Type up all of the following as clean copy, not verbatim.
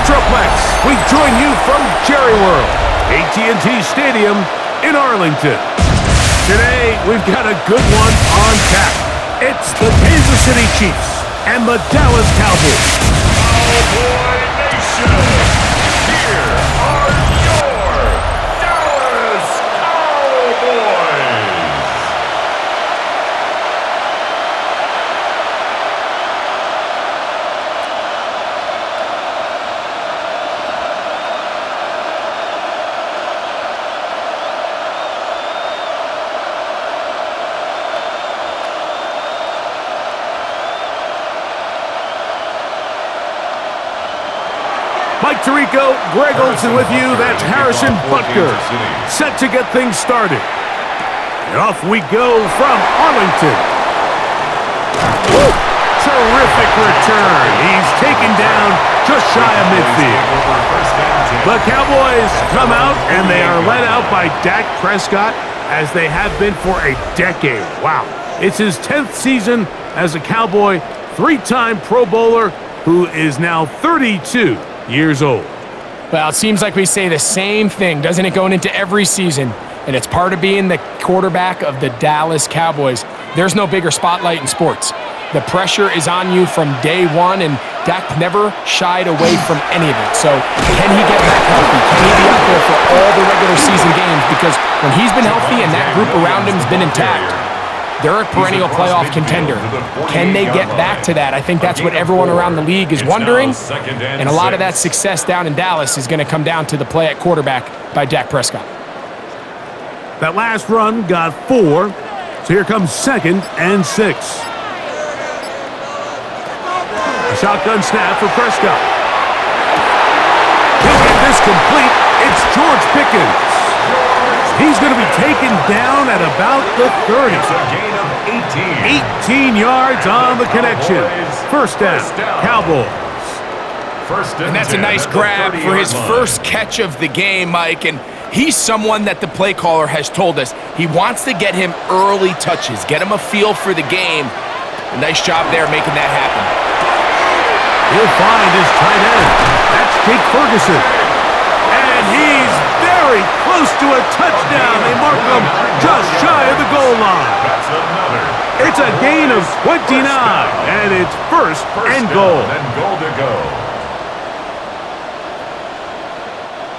Metroplex, we join you from Jerry World, AT&T Stadium in Arlington. Today, we've got a good one on tap. It's the Kansas City Chiefs and the Dallas Cowboys. Cowboy Nation, here are your Dallas Cowboys. Mike Tirico, Greg Olson with you. That's Harrison Butker, set to get things started. And off we go from Arlington. Woo! Terrific return. He's taken down just shy of midfield. The Cowboys come out, and they are led out by Dak Prescott, as they have been for a decade. Wow. It's his 10th season as a Cowboy, three-time Pro Bowler, who is now 32 years old. Well, it seems like we say the same thing, doesn't it, going into every season? And it's part of being the quarterback of the Dallas Cowboys. There's no bigger spotlight in sports. The pressure is on you from day one, and Dak never shied away from any of it. So can he get back healthy? Can he be out there for all the regular season games? Because when he's been healthy and that group around him has been intact, they're a perennial playoff contender. Can they get back to that? I think that's what everyone around the league is wondering. And a lot of that success down in Dallas is going to come down to the play at quarterback by Dak Prescott. That last run got 4. So here comes 2nd and 6. A shotgun snap for Prescott. He'll get this complete. It's George Pickens. He's going to be taken down at about the 30. It's a gain of 18 yards on the connection. First down, Cowboys. And that's a nice grab for his first catch of the game, Mike. And he's someone that the play caller has told us he wants to get him early touches, get him a feel for the game. A nice job there making that happen. He'll find his tight end. That's Jake Ferguson. And he's very close to a touchdown. They mark him just shy of the goal line. That's another. It's a gain of 29, and it's first and goal. And goal to go.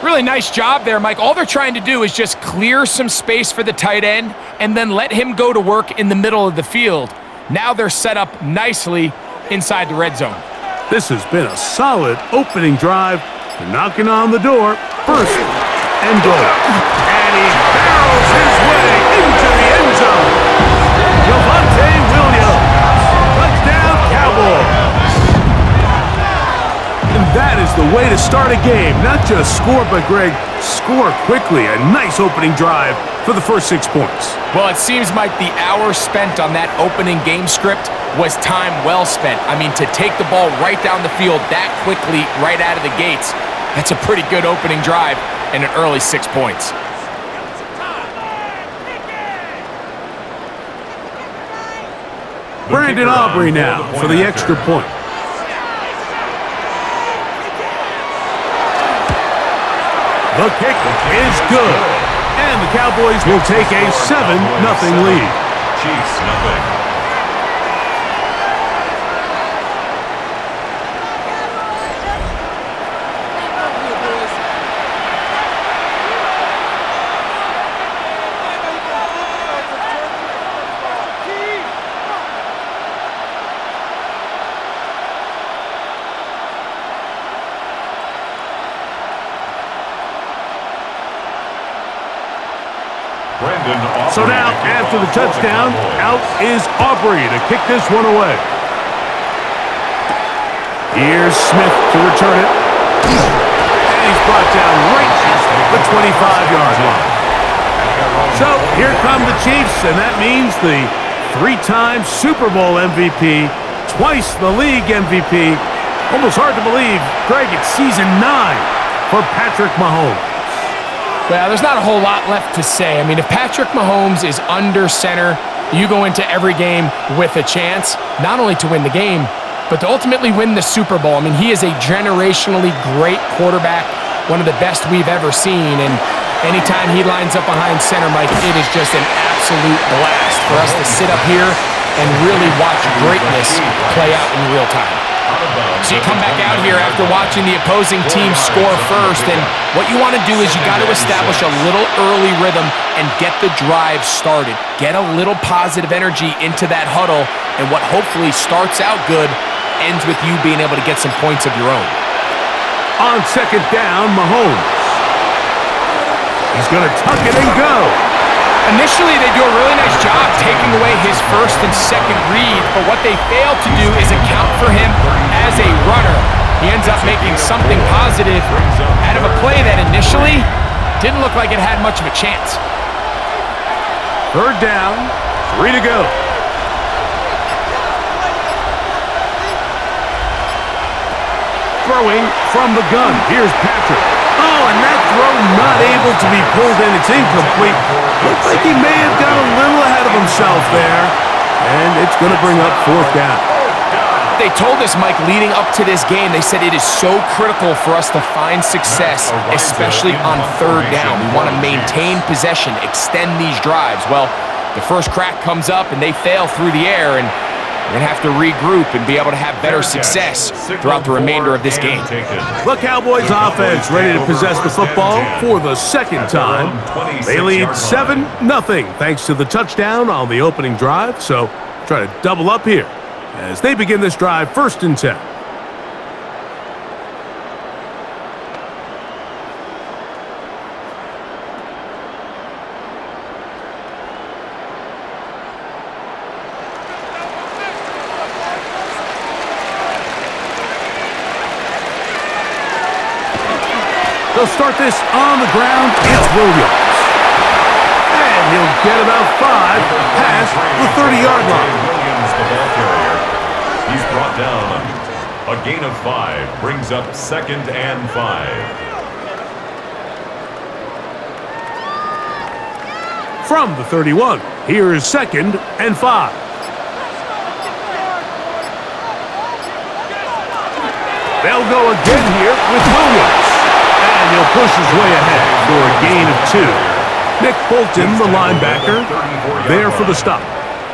Really nice job there, Mike. All they're trying to do is just clear some space for the tight end and then let him go to work in the middle of the field. Now they're set up nicely inside the red zone. This has been a solid opening drive. They're knocking on the door. First and goal. And he barrels his way into the end zone. Javonte Williams. Touchdown, Cowboys. And that is the way to start a game. Not just score, but, Greg, score quickly. A nice opening drive for the first 6 points. Well, it seems like the hour spent on that opening game script was time well spent. I mean, to take the ball right down the field that quickly right out of the gates, that's a pretty good opening drive and an early 6 points. Brandon Aubrey now for the extra point. The kick is good. And the Cowboys will take a 7-0 lead. Chiefs, nothing. So now, after the touchdown, out is Aubrey to kick this one away. Here's Smith to return it. And he's brought down right at the 25-yard line. So here come the Chiefs, and that means the 3-time Super Bowl MVP, twice the league MVP. Almost hard to believe, Greg, it's season 9 for Patrick Mahomes. Well, there's not a whole lot left to say. I mean, if Patrick Mahomes is under center, you go into every game with a chance, not only to win the game, but to ultimately win the Super Bowl, I mean, he is a generationally great quarterback, one of the best we've ever seen, and anytime he lines up behind center, Mike, it is just an absolute blast for us to sit up here and really watch greatness play out in real time. So you come back out here after watching the opposing team score first, and what you want to do is you got to establish a little early rhythm and get the drive started. Get a little positive energy into that huddle, and what hopefully starts out good ends with you being able to get some points of your own. On second down, Mahomes. He's going to tuck it and go. Initially, they do a really nice job taking away his first and second read, but what they fail to do is account for him as a runner. He ends up making something positive out of a play that initially didn't look like it had much of a chance. Third down, 3 to go. Throwing from the gun. Here's Patrick. Oh, and that throw not able to be pulled in. It's incomplete. Looks like he may have got a little ahead of himself there. And it's going to bring up fourth down. They told us, Mike, leading up to this game, they said it is so critical for us to find success, especially on third down. We want to maintain possession, extend these drives. Well, the first crack comes up and they fail through the air, and we're going to have to regroup and be able to have better success throughout the remainder of this game. The Cowboys offense ready to possess the football for the second time. They lead 7-0 thanks to the touchdown on the opening drive. So try to double up here as they begin this drive 1st and 10. They'll start this on the ground. It's Williams. And he'll get about 5 past the 30-yard line. Williams, the ball carrier. He's brought down. A gain of 5 brings up 2nd and 5. From the 31, here is 2nd and 5. They'll go again here with Williams. And he'll push his way ahead for a gain of 2. Nick Bolton, the linebacker, there for the stop.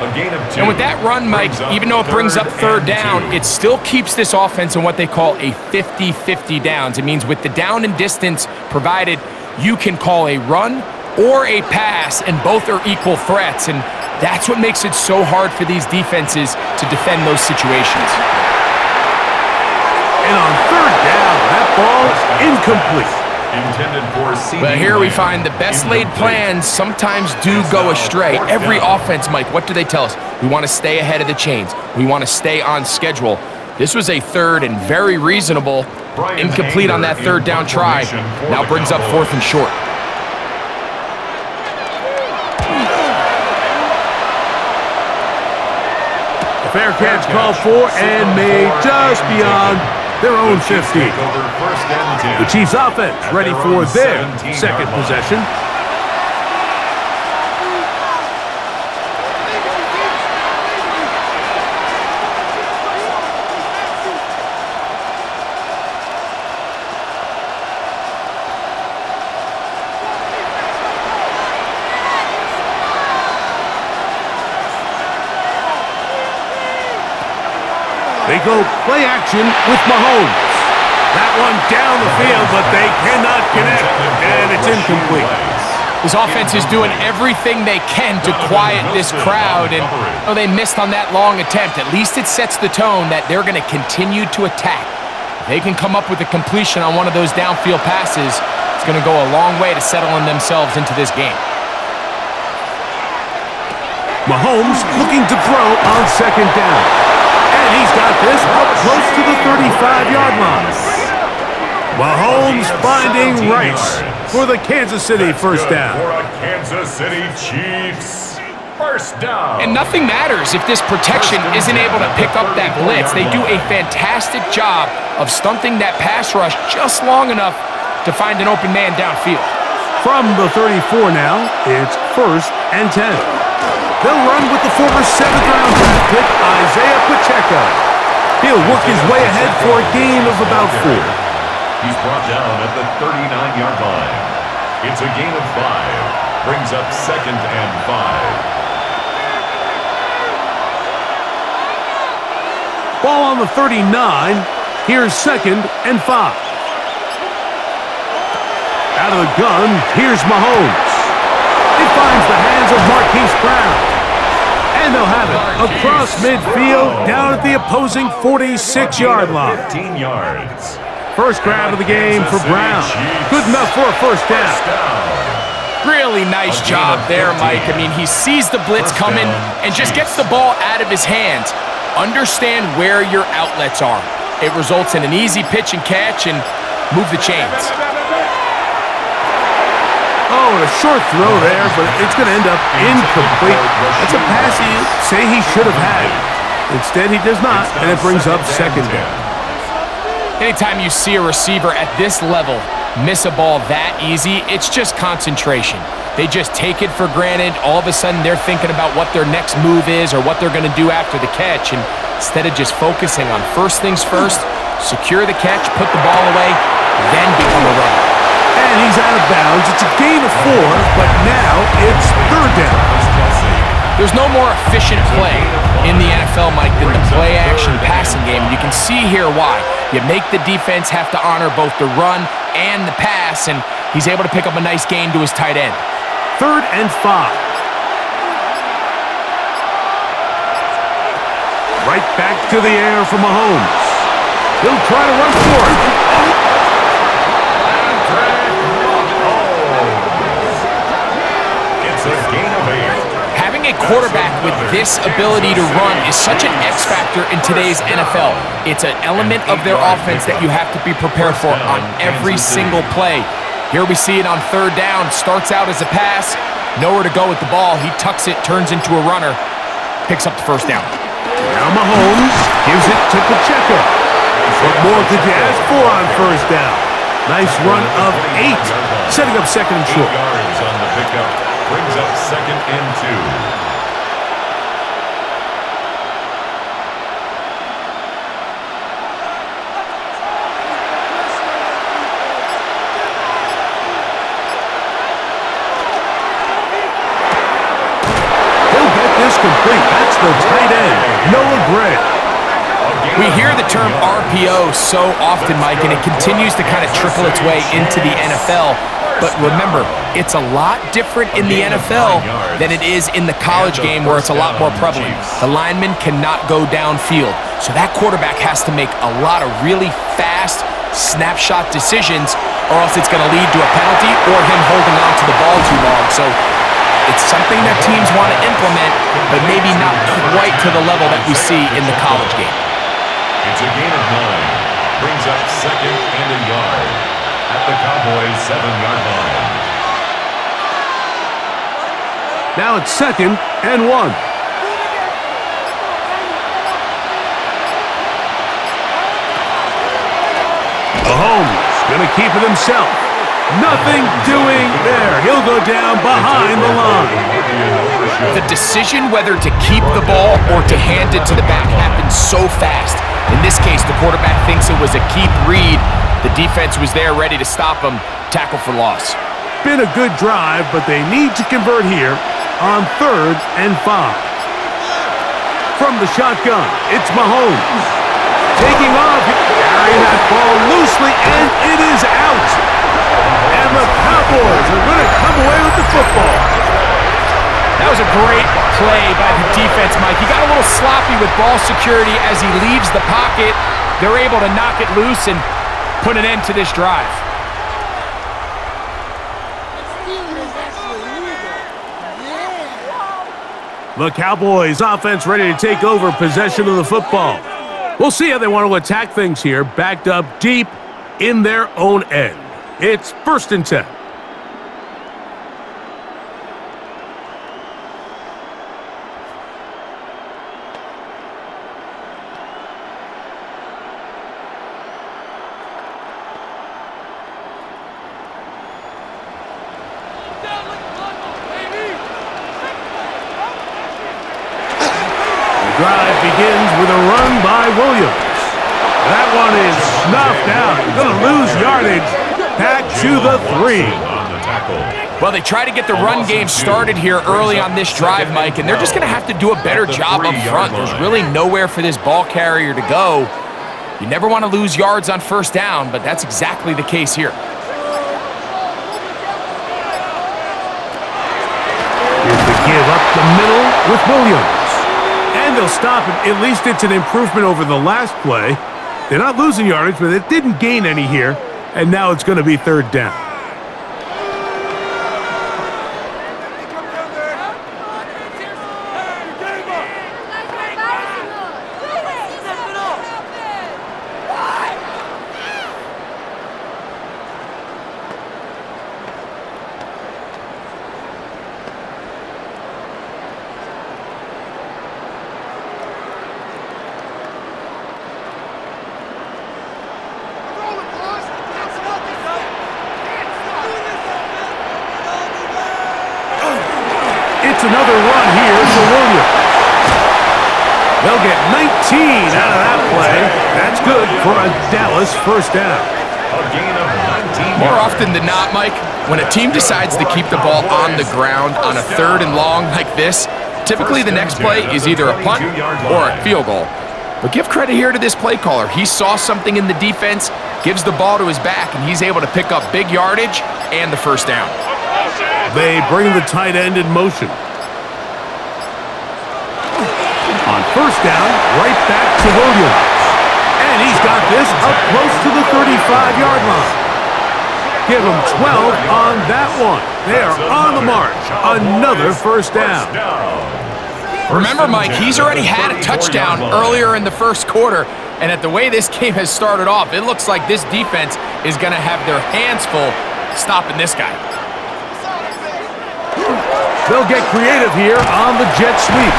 A gain of 2. And with that run, Mike, even though it brings up third down, it still keeps this offense in what they call a 50-50 downs. It means with the down and distance provided, you can call a run or a pass, and both are equal threats. And that's what makes it so hard for these defenses to defend those situations. And on third down, that ball incomplete. Intended for But here we find the best laid plans sometimes do go astray. Every offense, Mike, what do they tell us? We want to stay ahead of the chains. We want to stay on schedule. This was a third and very reasonable. Incomplete on that third down try. Now brings up 4th and short. A fair catch called for and made just beyond their own 50. The Chiefs offense ready for their second possession. They go play action with Mahomes. That one down the field, but they cannot connect, and it's incomplete. This offense is doing everything they can to quiet this crowd, and they missed on that long attempt. At least it sets the tone that they're going to continue to attack. If they can come up with a completion on one of those downfield passes, it's going to go a long way to settling themselves into this game. Mahomes looking to throw on second down. And he's got this up close to the 35-yard line. Mahomes finding Rice for the Kansas City first down. For a Kansas City Chiefs first down. And nothing matters if this protection isn't able to pick up that blitz. They do a fantastic job of stunting that pass rush just long enough to find an open man downfield. From the 34 now, it's 1st and 10. They'll run with the former 7th-round draft pick, Isaiah Pacheco. He'll work his way ahead for a gain of about 4. He's brought down at the 39-yard line. It's a gain of 5. Brings up 2nd and 5. Ball on the 39. Here's 2nd and 5. Out of the gun, here's Mahomes. He finds the hands of Marquise Brown. And they'll have it across midfield down at the opposing 46-yard line. 15 yards. First grab of the game for Brown. Good enough for a first down. Really nice job there, Mike. I mean, he sees the blitz coming and just gets the ball out of his hands. Understand where your outlets are. It results in an easy pitch and catch and move the chains. Oh, and a short throw there, but it's going to end up incomplete. That's a pass you say he should have had. Instead, he does not, and it brings up 2nd down. Anytime you see a receiver at this level miss a ball that easy, it's just concentration. They just take it for granted. All of a sudden, they're thinking about what their next move is or what they're going to do after the catch. And instead of just focusing on first things first, secure the catch, put the ball away, then become a runner. And he's out of bounds. It's a gain of 4, but now it's 3rd down. There's no more efficient play in the NFL, Mike, than the play-action passing game. You can see here why. You make the defense have to honor both the run and the pass, and he's able to pick up a nice gain to his tight end. 3rd and 5. Right back to the air for Mahomes. He'll try to run for it. It's a gain of 8. Having a quarterback with this ability to run is such an X factor in today's NFL. It's an element of their offense that you have to be prepared for on every single play. Here we see it on 3rd down. Starts out as a pass. Nowhere to go with the ball. He tucks it, turns into a runner. Picks up the 1st down. Now Mahomes gives it to Pacheco. What more could you ask for on 1st down? Nice run of 8. Setting up 2nd and short. 8 yards on the pickup. Brings up 2nd and 2. Complete. That's the tight end, Noah Gray. We hear the term RPO so often, Mike, and it continues to kind of trickle its way into the NFL. But remember, it's a lot different in the NFL than it is in the college game where it's a lot more prevalent. The lineman cannot go downfield. So that quarterback has to make a lot of really fast snapshot decisions or else it's going to lead to a penalty or him holding on to the ball too long. So it's something that teams want to implement, but maybe not quite to the level that we see in the college game. It's a gain of 9. Brings up 2nd and a yard at the Cowboys' 7-yard line. Now it's 2nd and 1. Mahomes going to keep it himself. Nothing doing there. He'll go down behind the line. The decision whether to keep the ball or to hand it to the back happens so fast. In this case, the quarterback thinks it was a keep read. The defense was there ready to stop him. Tackle for loss. Been a good drive, but they need to convert here on 3rd and 5. From the shotgun, it's Mahomes. Taking off, carrying that ball loosely, and it is out. And the Cowboys are going to come away with the football. That was a great play by the defense, Mike. He got a little sloppy with ball security as he leaves the pocket. They're able to knock it loose and put an end to this drive. The Cowboys offense ready to take over possession of the football. We'll see how they want to attack things here, backed up deep in their own end. It's 1st and 10. The drive begins with a run by Williams. That one is snuffed out. Going to lose yardage. Back to the 3. On the tackle. Well, they try to get the run game started here early on this drive, Mike, and they're just going to have to do a better job up front. There's really nowhere for this ball carrier to go. You never want to lose yards on first down, but that's exactly the case here. Here's the give up the middle with Williams. And they'll stop it. At least it's an improvement over the last play. They're not losing yardage, but it didn't gain any here. And now it's going to be 3rd down. It's another run here for Williams. They'll get 19 out of that play. That's good for a Dallas first down. A gain of 19 More yards. often than not, Mike, when a team decides to keep the ball on the ground on a 3rd and long like this, typically the next play is either a punt or a field goal. But give credit here to this play caller. He saw something in the defense, gives the ball to his back, and he's able to pick up big yardage and the first down. They bring the tight end in motion. On first down, right back to Williams. And he's got this up close to the 35-yard line. Give him 12 on that one. They are on the march. Another first down. Remember, Mike, he's already had a touchdown earlier in the first quarter, and at the way this game has started off, it looks like this defense is going to have their hands full stopping this guy. They'll get creative here on the jet sweep.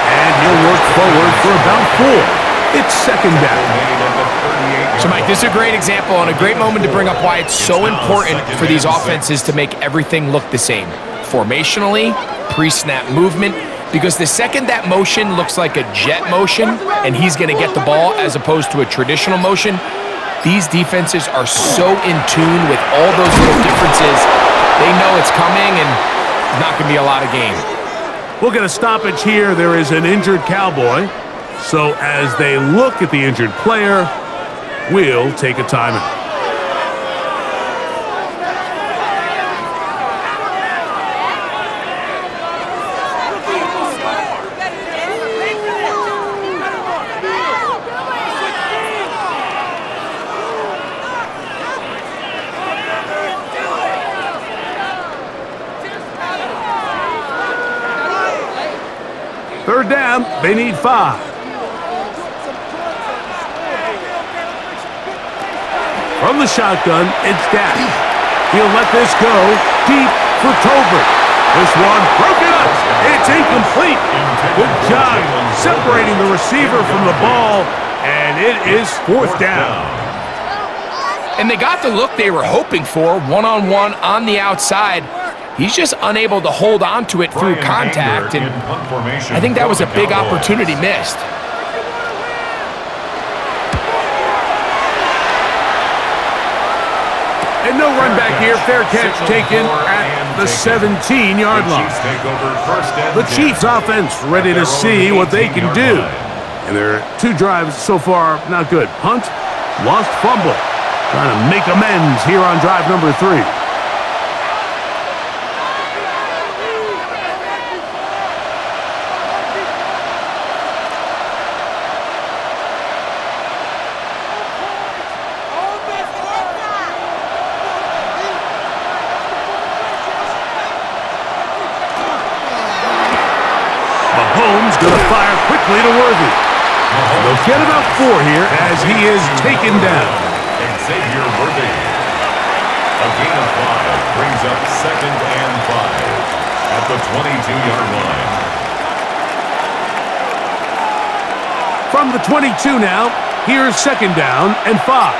And he'll work forward for about 4. It's 2nd down. So, Mike, this is a great example and a great moment to bring up why it's so important for these offenses to make everything look the same. Formationally, pre-snap movement, because the second that motion looks like a jet motion and he's going to get the ball as opposed to a traditional motion, these defenses are so in tune with all those little differences. They know it's coming and there's not going to be a lot of game. We'll get a stoppage here. There is an injured Cowboy. So as they look at the injured player, we'll take a timeout. Third down, they need 5. From the shotgun, it's Dak. He'll let this go deep for Tolbert. This one broken up. It's incomplete. Good job separating the receiver from the ball, and it is 4th down. And they got the look they were hoping for, one-on-one on the outside. He's just unable to hold on to it through contact, and I think that was a big opportunity missed. And no run back here. Fair catch taken at the 17-yard line. The Chiefs offense ready to see what they can do. And their 2 drives so far not good. Punt, lost fumble. Trying to make amends here on drive number 3. Mahomes going to fire quickly to Worthy. And they'll get about 4 here as he is taken down. Xavier Worthy. A gain of 5 brings up 2nd and 5 at the 22-yard line. From the 22 now, here's 2nd down and 5.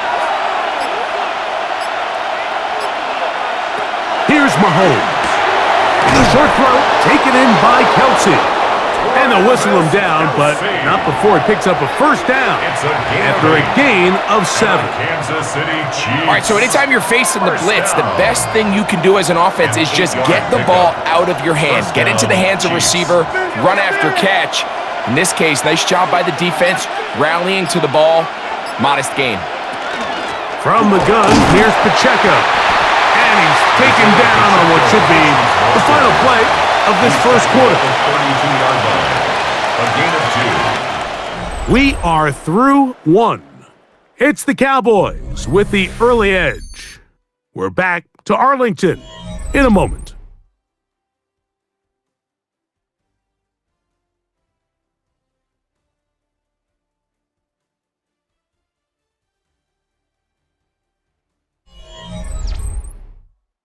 Here's Mahomes. The short throw taken in by Kelsey. And they'll whistle him down, but not before he picks up a first down after a gain of 7. All right, so anytime you're facing the blitz, the best thing you can do as an offense is just get the ball out of your hands. Get into the hands of receiver, run after catch. In this case, nice job by the defense, rallying to the ball. Modest gain. From the gun, here's Pacheco. And he's taken down on what should be the final play of this first quarter. A gain of 2. We are through 1. It's the Cowboys with the early edge. We're back to Arlington in a moment.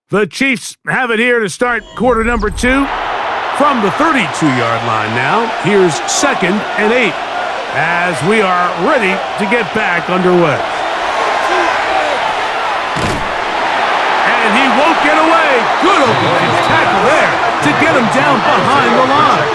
The Chiefs have it here to start quarter number 2. From the 32-yard line now, here's 2nd and 8 as we are ready to get back underway. And he won't get away. Good open tackle there to get him down behind the line.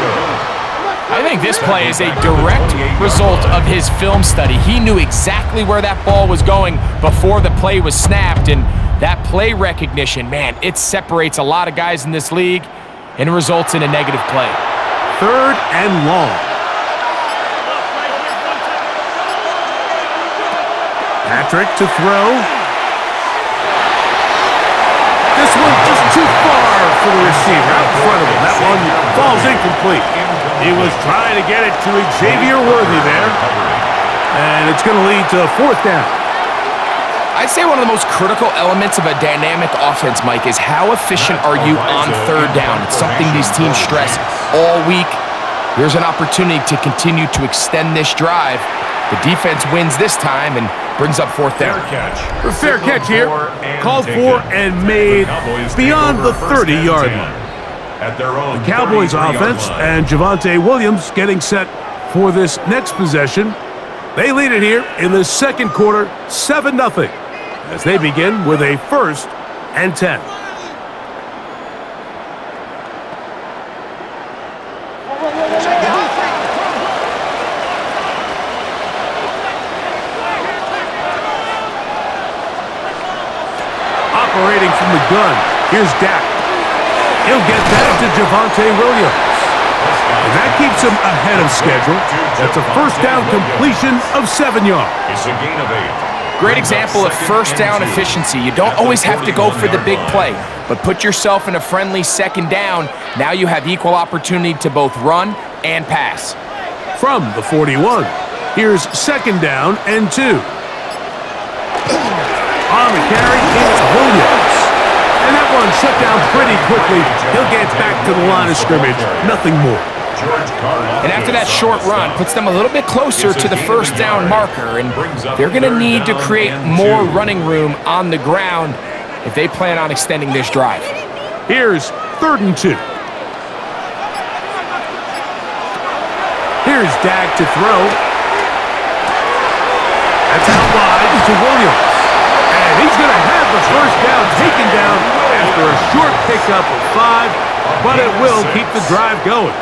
I think this play is a direct result of his film study. He knew exactly where that ball was going before the play was snapped, and that play recognition, man, it separates a lot of guys in this league and results in a negative play. 3rd and long. Patrick to throw. This one just too far for the receiver out in front of him. That one falls incomplete. He was trying to get it to Xavier Worthy there. And it's going to lead to a 4th down. I'd say one of the most critical elements of a dynamic offense, Mike, is how efficient are you on 3rd down. It's something these teams stress all week. Here's an opportunity to continue to extend this drive. The defense wins this time and brings up 4th down. Fair catch here. Called for and made beyond the 30-yard line. The Cowboys offense and Javonte Williams getting set for this next possession. They lead it here in the second quarter, 7-0. As they begin with a 1st and 10. Operating from the gun, here's Dak. He'll get that to Javonte Williams. And that keeps him ahead of schedule. That's a 1st down completion of 7 yards. It's a gain of 8. Great example of 1st down efficiency. You don't always have to go for the big play, but put yourself in a friendly 2nd down. Now you have equal opportunity to both run and pass. From the 41, here's 2nd down and 2. On the carry, it's Williams. And that one shut down pretty quickly. He'll get back to the line of scrimmage. Nothing more. And after that short run, puts them a little bit closer to the 1st down marker, and they're going to need to create more running room on the ground if they plan on extending this drive. Here's 3rd and 2. Here's Dak to throw. That's out wide to Williams. And he's going to have the 1st down taken down after a short pickup of 5, but it will keep the drive going.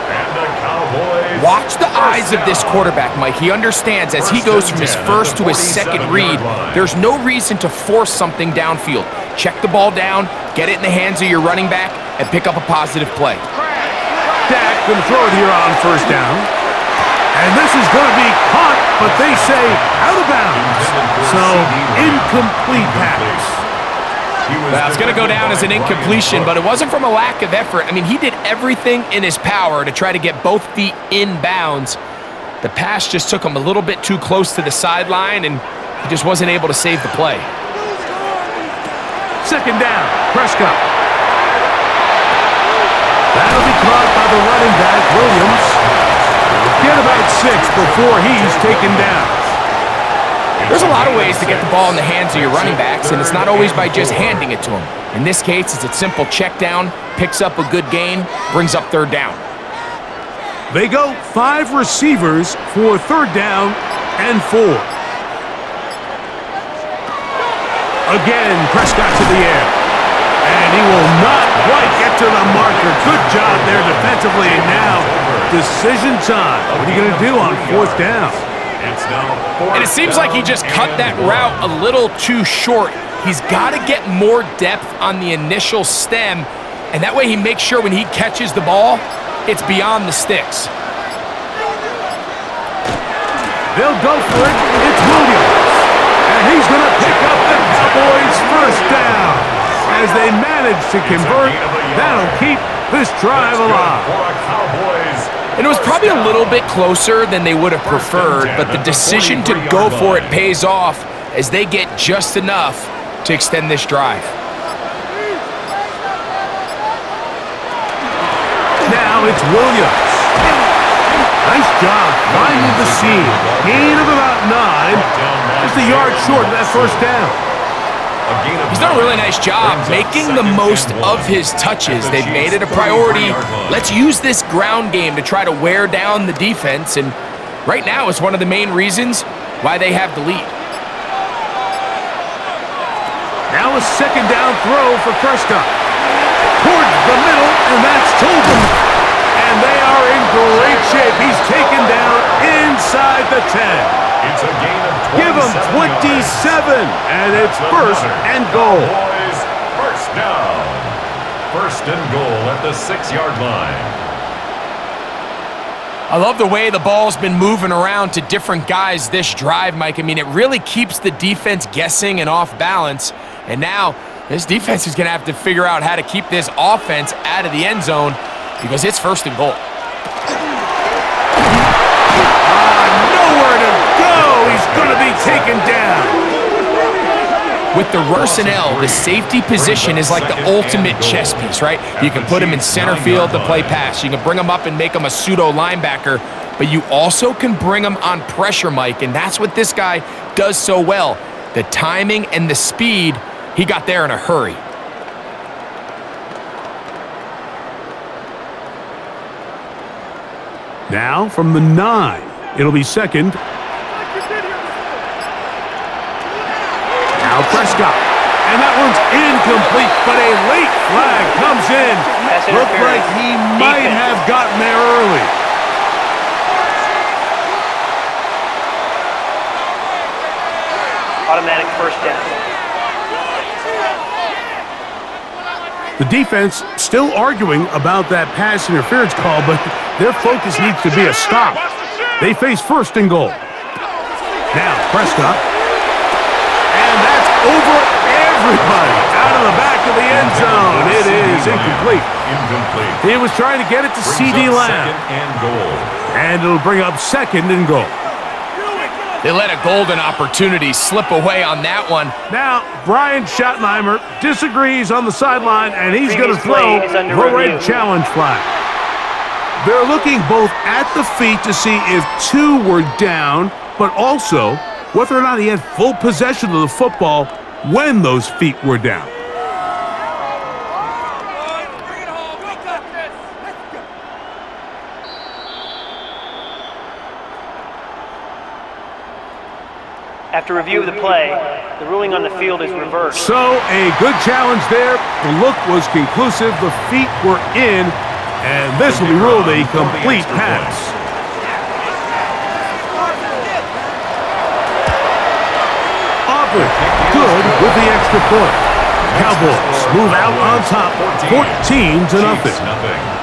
Watch the eyes of this quarterback, Mike. He understands as he goes from his 1st to his 2nd read, there's no reason to force something downfield. Check the ball down, get it in the hands of your running back, and pick up a positive play. Dak going to throw it here on 1st down. And this is going to be caught, but they say out of bounds. So, incomplete pass. Well, it's going to go down as an incompletion, but it wasn't from a lack of effort. I mean, he did everything in his power to try to get both feet in bounds. The pass just took him a little bit too close to the sideline, and he just wasn't able to save the play. 2nd down, Prescott. That'll be caught by the running back, Williams. Get about 6 before he's taken down. There's a lot of ways to get the ball in the hands of your running backs, and it's not always by just handing it to them. In this case, it's a simple check down, picks up a good gain, brings up 3rd down. They go 5 receivers for 3rd down and 4. Again, Prescott to the air. And he will not quite get to the marker. Good job there defensively, and now decision time. What are you going to do on fourth down? And it seems like he just cut that route a little too short. He's got to get more depth on the initial stem, and that way he makes sure when he catches the ball, it's beyond the sticks. They'll go for it. It's Williams. And he's going to pick up the Cowboys' first down. As they manage to convert, that'll keep this drive alive. And it was probably a little bit closer than they would have preferred, but the decision to go for it pays off as they get just enough to extend this drive. Now it's Williams. Nice job finding the seam. Gain of about 9. Just a yard short of that first down. He's done a really nice job making the most of his touches. They've made it a priority. Let's use this ground game to try to wear down the defense, and right now it's one of the main reasons why they have the lead. Now a second down throw for Prescott. Towards the middle, and that's Tobin. And they are in great shape. He's taken down inside the 10. It's a gain of 27 Give him 27, and it's first and goal. First down. First and goal at the 6-yard line. I love the way the ball's been moving around to different guys this drive, Mike. I mean, it really keeps the defense guessing and off balance. And now this defense is going to have to figure out how to keep this offense out of the end zone because it's first and goal. Nowhere to go. He's going to be taken down. With the personnel, the safety position is like the ultimate chess piece, right? You can put him in center field to play pass. You can bring him up and make him a pseudo linebacker, but you also can bring him on pressure, Mike, and that's what this guy does so well. The timing and the speed, he got there in a hurry. Now from the 9, it'll be second. Now Prescott. And that one's incomplete, but a late flag comes in. Looked like he might have gotten there early. Automatic first down. The defense still arguing about that pass interference call, but their focus needs to be a stop. They face first and goal. Now Prescott. And that's over everybody. Out of the back of the end zone. It is incomplete. He was trying to get it to C.D. Lamb. And it'll bring up second and goal. They let a golden opportunity slip away on that one. Now, Brian Schottenheimer disagrees on the sideline, and he's going to throw the red challenge flag. They're looking both at the feet to see if 2 were down, but also whether or not he had full possession of the football when those feet were down. After review of the play, the ruling on the field is reversed. So, a good challenge there. The look was conclusive. The feet were in, and this will be ruled a complete pass. Aubrey, good with the extra point. Cowboys move out on top, 14-0.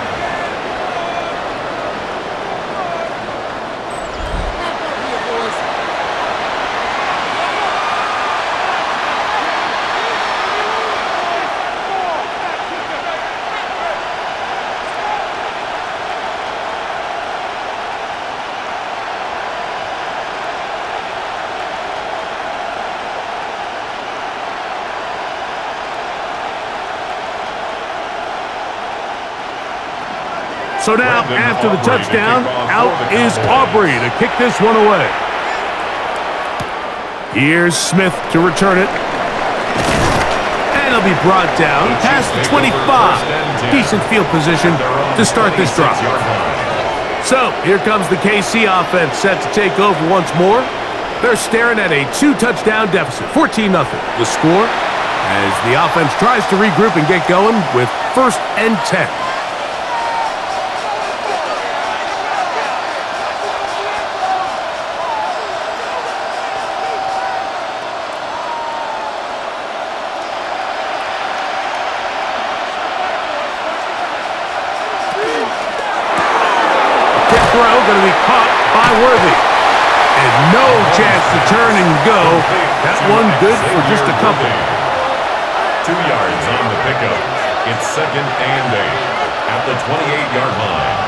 So now, after the touchdown, out is Aubrey to kick this one away. Here's Smith to return it. And he'll be brought down past the 25. Decent field position to start this drive. So, here comes the KC offense set to take over once more. They're staring at a 2-touchdown deficit, 14-0. The score as the offense tries to regroup and get going with 1st and 10. throw going to be caught by Worthy. And no chance to turn and go. That one good for just a couple. 2 yards on the pickup. It's 2nd and 8 at the 28-yard line.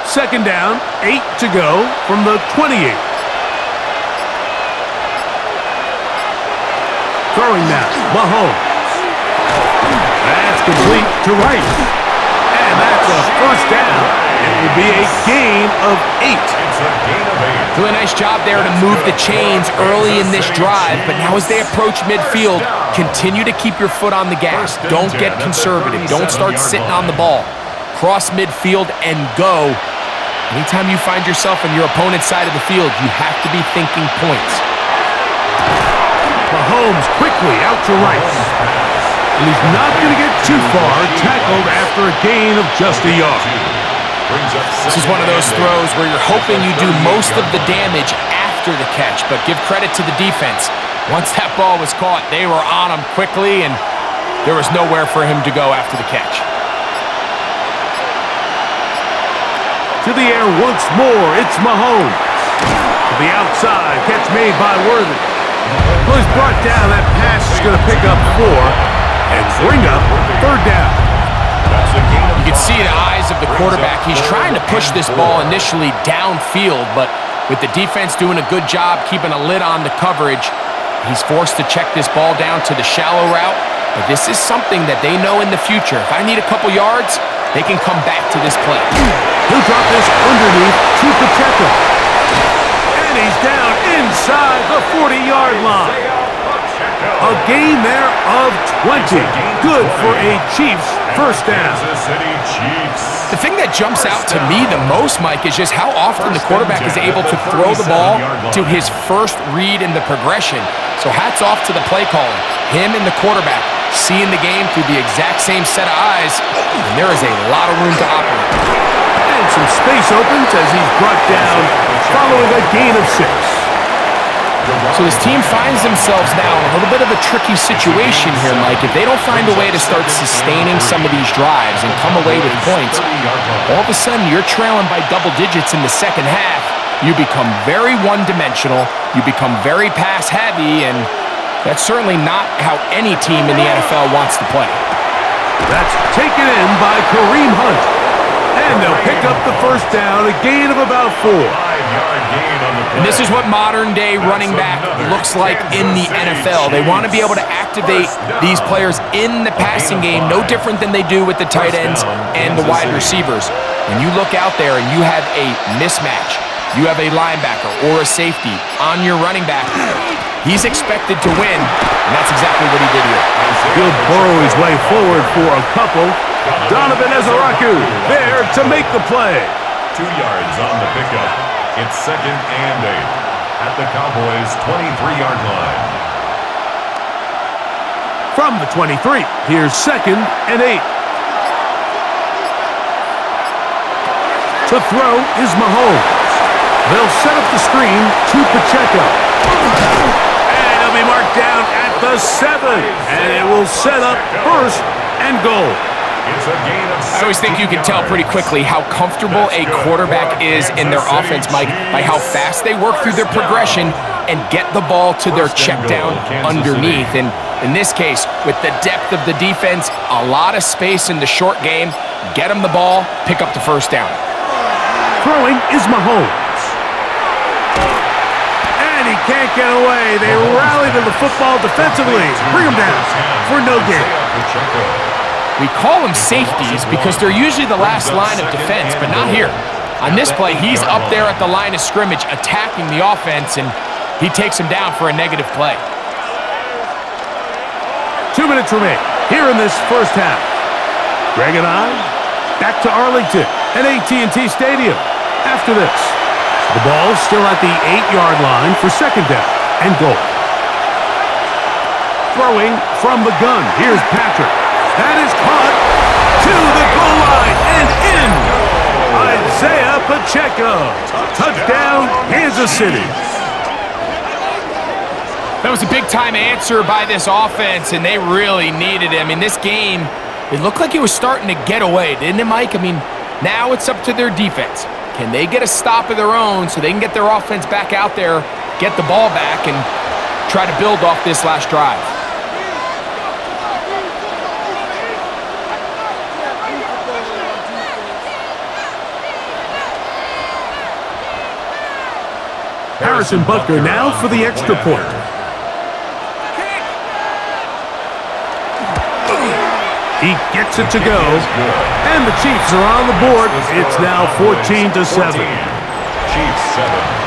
2nd down, 8 to go from the 28. Throwing now, Mahomes. That's complete to Rice. And that's a first down. It will be a gain of 8. It's a gain of 8. Doing a nice job there to move the chains early in this drive, but now as they approach midfield, continue to keep your foot on the gas. Don't get conservative. Don't start sitting on the ball. Cross midfield and go. Anytime you find yourself on your opponent's side of the field, you have to be thinking points. Mahomes quickly out to Rice. And he's not going to get too far, tackled after a gain of just a yard. This is one of those throws where you're hoping you do most of the damage after the catch, but give credit to the defense. Once that ball was caught, they were on him quickly, and there was nowhere for him to go after the catch. To the air once more, it's Mahomes. To the outside, catch made by Worthy. Well, he's brought down. That pass is going to pick up 4 and bring up 3rd down. You can see the eyes of the quarterback. He's trying to push this ball initially downfield, but with the defense doing a good job keeping a lid on the coverage, he's forced to check this ball down to the shallow route. But this is something that they know in the future. If I need a couple yards, they can come back to this play. He'll drop this underneath to Pacheco. And he's down inside the 40-yard line. A gain there of 20. Good for a Chiefs first down. The thing that jumps out to me the most, Mike, is just how often the quarterback is able to throw the ball to his first read in the progression. So hats off to the play caller. Him and the quarterback seeing the game through the exact same set of eyes, and there is a lot of room to operate. And some space opens as he's brought down following a gain of 6. So this team finds themselves now in a little bit of a tricky situation here, Mike. If they don't find a way to start sustaining some of these drives and come away with points, all of a sudden you're trailing by double digits in the second half. You become very one-dimensional, you become very pass-heavy, and that's certainly not how any team in the NFL wants to play. That's taken in by Kareem Hunt. And they'll pick up the first down, a gain of about 4. And this is what modern-day running back looks like in the NFL. They want to be able to activate these players in the passing game, no different than they do with the tight ends and the wide receivers. When you look out there and you have a mismatch, you have a linebacker or a safety on your running back, he's expected to win, and that's exactly what he did here. He'll burrow his way forward for a couple. Donovan Ezaraku there to make the play. 2 yards on the pickup. It's 2nd and 8 at the Cowboys' 23-yard line. From the 23, here's 2nd and 8. To throw is Mahomes. They'll set up the screen to Pacheco. And he'll be marked down at the 7. And it will set up 1st and goal. I always think you can tell pretty quickly how comfortable a quarterback is in their offense, Mike, by how fast they work through their progression and get the ball to their check down underneath. And in this case, with the depth of the defense, a lot of space in the short game, get them the ball, pick up the first down. Throwing is Mahomes. And he can't get away. They rally to the football defensively. Bring him down for no gain. We call them safeties because they're usually the last line of defense, but not here. On this play, he's up there at the line of scrimmage attacking the offense, and he takes him down for a negative play. 2 minutes remain here in this first half. Greg and I back to Arlington at AT&T Stadium. After this, the ball still at the 8-yard line for 2nd down and goal. Throwing from the gun. Here's Patrick. That is caught to the goal line and in. Isaiah Pacheco. Touchdown, Kansas City. That was a big-time answer by this offense, and they really needed him. In this game, It looked like he was starting to get away, didn't it, Mike? I mean, now it's up to their defense. Can they get a stop of their own so they can get their offense back out there, get the ball back, and try to build off this last drive? Harrison Butker now for the extra point. He gets it to go, and the Chiefs are on the board. It's now 14-7. Chiefs 7.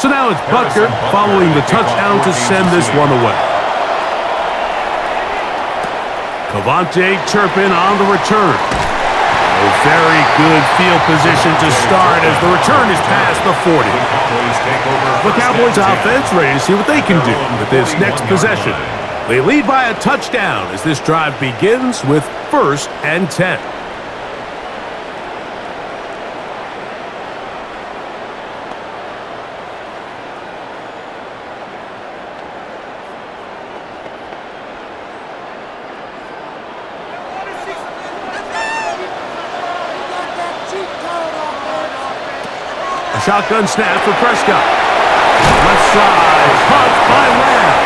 So now it's Butker following the touchdown to send this one away. Cavante Turpin on the return. A very good field position to start as the return is past the 40. The Cowboys offense ready to see what they can do with this next possession. They lead by a touchdown as this drive begins with 1st and 10. Shotgun snap for Prescott. Left side, punt by Lamb.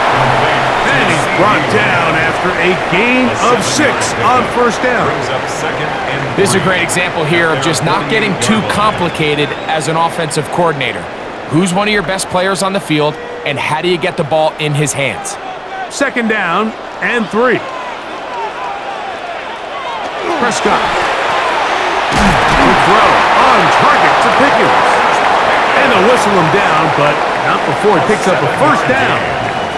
And he's brought down after a gain of 6 on 1st down. This is a great example here of just not getting too complicated as an offensive coordinator. Who's one of your best players on the field, and how do you get the ball in his hands? 2nd down and 3. Prescott. Good throw on target to Pickens. And they'll whistle him down, but not before he picks up a 1st down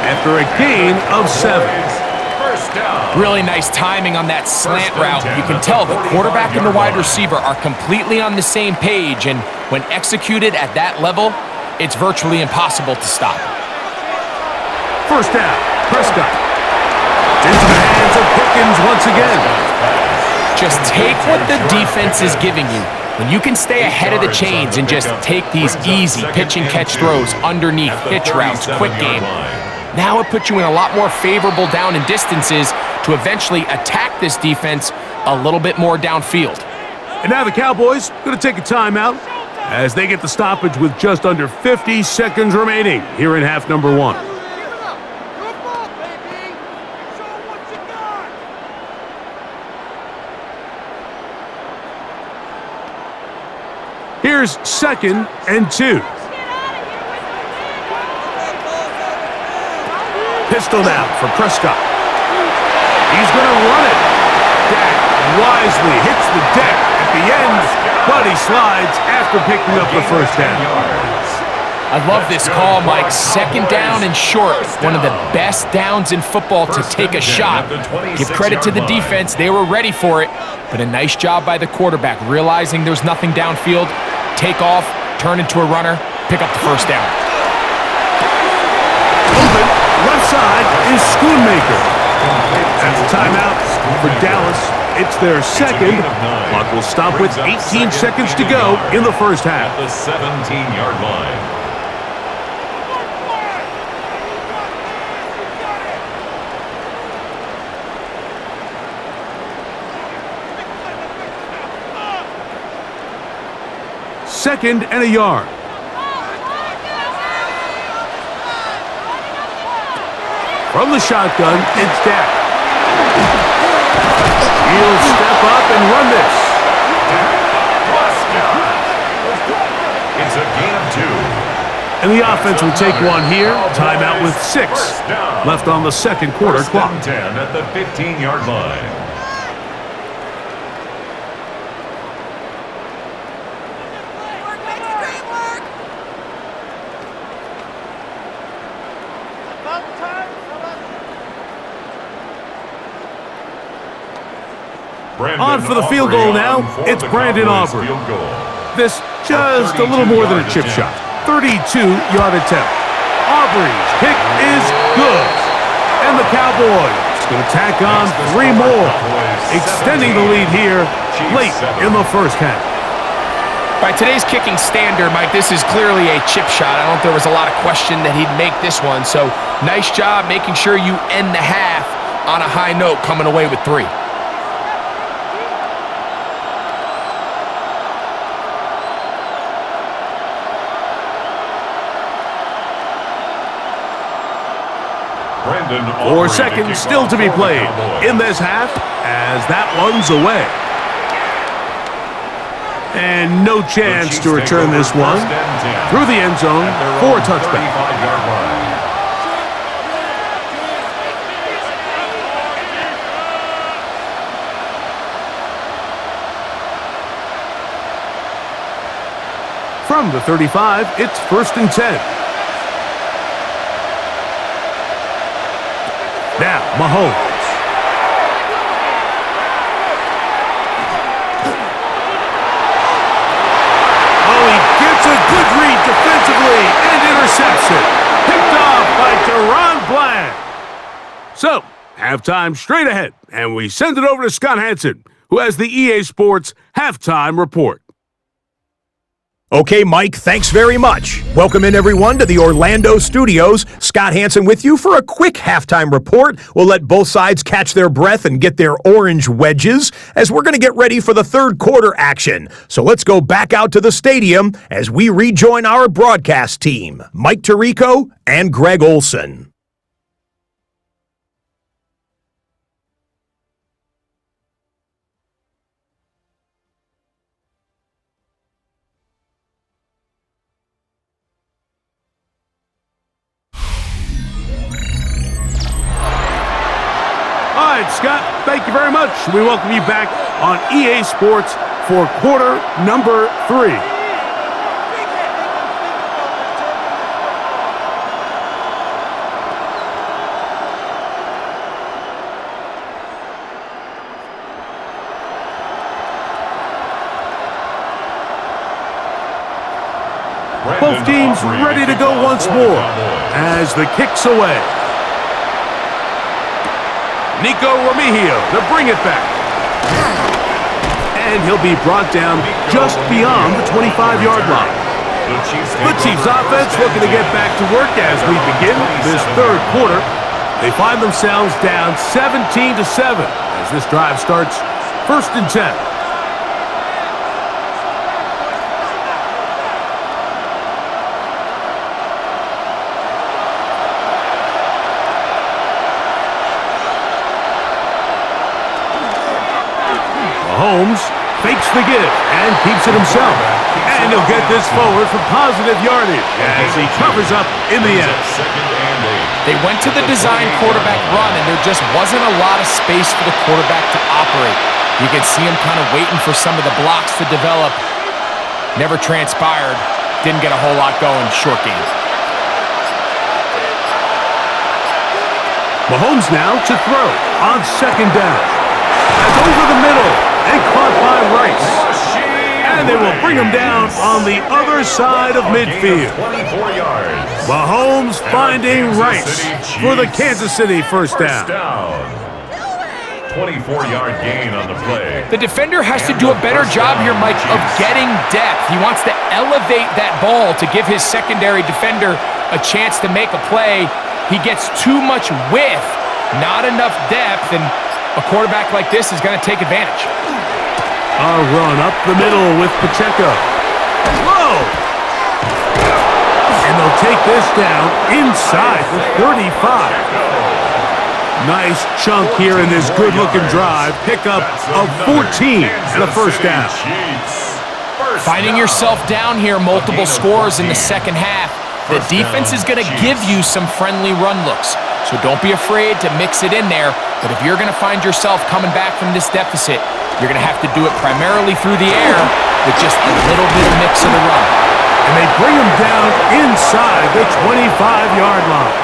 after a gain of 7. Really nice timing on that slant route. You can tell the quarterback and the wide receiver are completely on the same page, and when executed at that level, it's virtually impossible to stop. 1st down, Prescott. Into the hands of Pickens once again. Just take what the defense is giving you. When you can stay ahead of the chains and just take these easy pitch-and-catch throws underneath, hitch routes, quick game, now it puts you in a lot more favorable down and distances to eventually attack this defense a little bit more downfield. And now the Cowboys going to take a timeout as they get the stoppage with just under 50 seconds remaining here in half number 1. Here's 2nd and 2. Pistol now for Prescott. He's going to run it. Dak wisely hits the deck at the end, but he slides after picking up the 1st down. I love this call, Mike. 2nd down and short. One of the best downs in football to take a shot. Give credit to the defense. They were ready for it, but a nice job by the quarterback, realizing there's nothing downfield. Take off, turn into a runner, pick up the 1st down. Open, left side is Schoonmaker. That's a timeout for Dallas. It's their 2nd. Clock will stop with 18 seconds to go in the 1st half. At the 17-yard line. Second and a yard. From the shotgun, it's Dak. He'll step up and run this. It's a gain of 2. And the offense will take one here. Timeout with 6 left on the 2nd quarter clock. 10 at the 15-yard line. On for the field goal now, it's Brandon Aubrey. This just a little more than a chip shot. 32-yard attempt. Aubrey's kick is good. And the Cowboys going to tack on 3 more, extending the lead here late in the first half. By today's kicking standard, Mike, this is clearly a chip shot. I don't think there was a lot of question that he'd make this one. So nice job making sure you end the half on a high note, coming away with 3. Four seconds still to be played in this half as that one's away. And no chance to return this one through the end zone for a touchback. From the 35, it's 1st and 10. Now, Mahomes. Oh, he gets a good read defensively and intercepts it. Picked off by Deron Bland. So, halftime straight ahead, and we send it over to Scott Hansen, who has the EA Sports Halftime Report. Okay, Mike, thanks very much. Welcome in, everyone, to the Orlando studios. Scott Hansen with you for a quick halftime report. We'll let both sides catch their breath and get their orange wedges as we're going to get ready for the third quarter action. So let's go back out to the stadium as we rejoin our broadcast team, Mike Tirico and Greg Olson. All right, Scott, thank you very much. We welcome you back on EA Sports for quarter number 3. Both teams ready to go once more as the kick's away. Nico Remigio to bring it back. And he'll be brought down just beyond the 25-yard line. The Chiefs offense looking to get back to work as we begin this third quarter. They find themselves down 17-7 as this drive starts 1st and 10. Mahomes fakes the give and keeps it himself. And he'll get this forward for positive yardage as he covers up in the end. They went to the design quarterback run, and there just wasn't a lot of space for the quarterback to operate. You could see him kind of waiting for some of the blocks to develop. Never transpired. Didn't get a whole lot going. Short game. Mahomes now to throw on 2nd down. That's over the middle. And caught by Rice. And they will bring him down on the other side of midfield. Mahomes finding Rice for the Kansas City first down. 24-yard gain on the play. The defender has to do a better job here, Mike, of getting depth. He wants to elevate that ball to give his secondary defender a chance to make a play. He gets too much width, not enough depth, and a quarterback like this is going to take advantage. A run up the middle with Pacheco. Whoa! And they'll take this down inside the 35. Nice chunk here in this good-looking drive. Pickup of 14 and a first down. Finding yourself down here, multiple scores in the second half. The defense is going to give you some friendly run looks. So don't be afraid to mix it in there. But if you're going to find yourself coming back from this deficit, you're going to have to do it primarily through the air with just a little bit of mix of the run. And they bring him down inside the 25-yard line.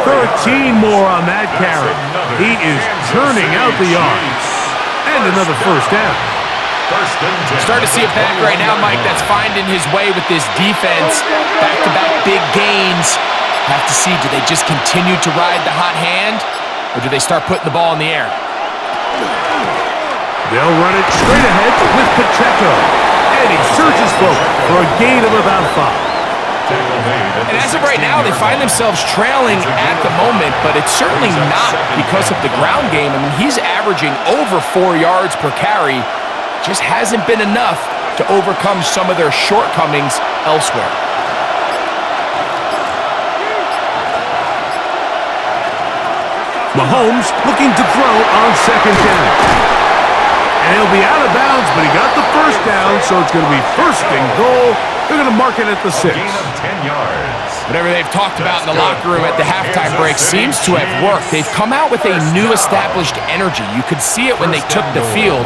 13 more on that carry. He is churning out the yards. And another first down. First and 10. Starting to see it back right now, Mike, that's finding his way with this defense. Back-to-back big gains. Have to see, do they just continue to ride the hot hand, or do they start putting the ball in the air? They'll run it straight ahead with Pacheco. And he surges forward for a gain of about 5. And as of right now, they find themselves trailing at the moment, but it's certainly not because of the ground game. I mean, he's averaging over 4 yards per carry. Just hasn't been enough to overcome some of their shortcomings elsewhere. Mahomes looking to throw on second down. And he'll be out of bounds, but he got the first down, so it's going to be first and goal. They're going to mark it at the 6. Gain of 10 yards. Whatever they've talked about in the locker room at the halftime break seems to have worked. They've come out with a new established energy. You could see it when they took the field.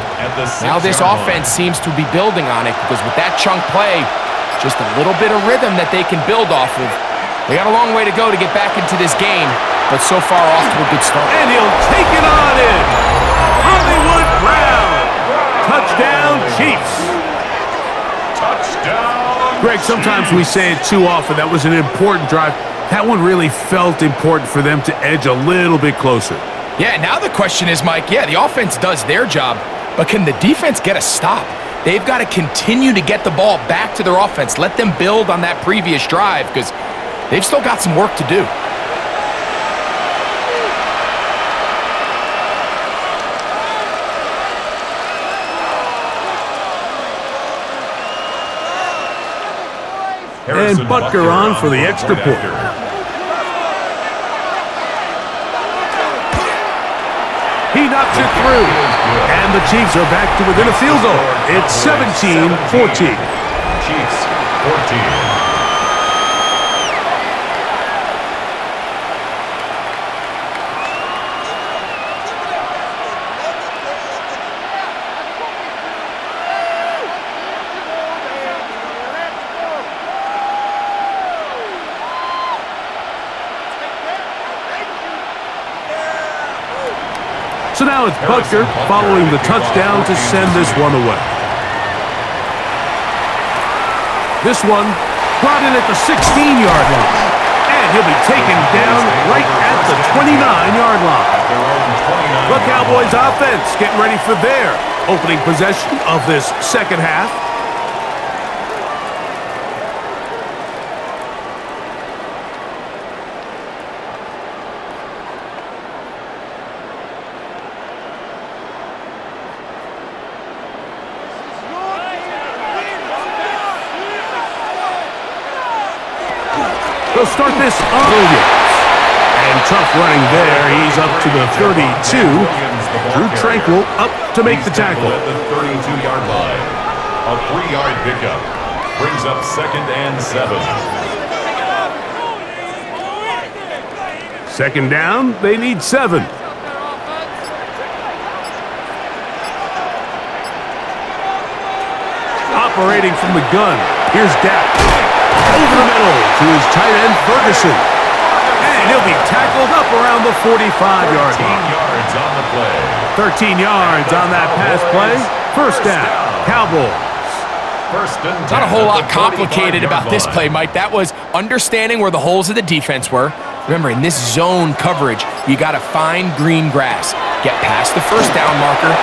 Now this offense seems to be building on it because with that chunk play, just a little bit of rhythm that they can build off of. They got a long way to go to get back into this game, but so far off to a good start. And he'll take it on in. Hollywood Brown. Touchdown, Chiefs. Touchdown. Greg, sometimes we say it too often. That was an important drive. That one really felt important for them to edge a little bit closer. Yeah, now the question is, Mike, yeah, the offense does their job, but can the defense get a stop? They've got to continue to get the ball back to their offense. Let them build on that previous drive because they've still got some work to do. And Butker on for the extra point. He knocks it through. And the Chiefs are back to within a field goal. It's 17-14. Chiefs 14. So now it's Butker following the touchdown to send this one away. This one brought in at the 16-yard line. And he'll be taken down right at the 29-yard line. The Cowboys offense getting ready for their opening possession of this second half. They'll start this on Williams. And tough running there. He's up to the 32. Drew Tranquil up to make the tackle. At the 32-yard line. A 3-yard pickup. Brings up second and 7. Second down, they need 7. Operating from the gun. Here's Dak. Over the middle to his tight end, Ferguson. And he'll be tackled up around the 45-yard line. 13 yards on the play. 13 yards on that pass play. First down, Cowboys. First and 10. Not a whole lot complicated about this play, Mike. That was understanding where the holes of the defense were. Remember, in this zone coverage, you got to find green grass. Get past the first down marker.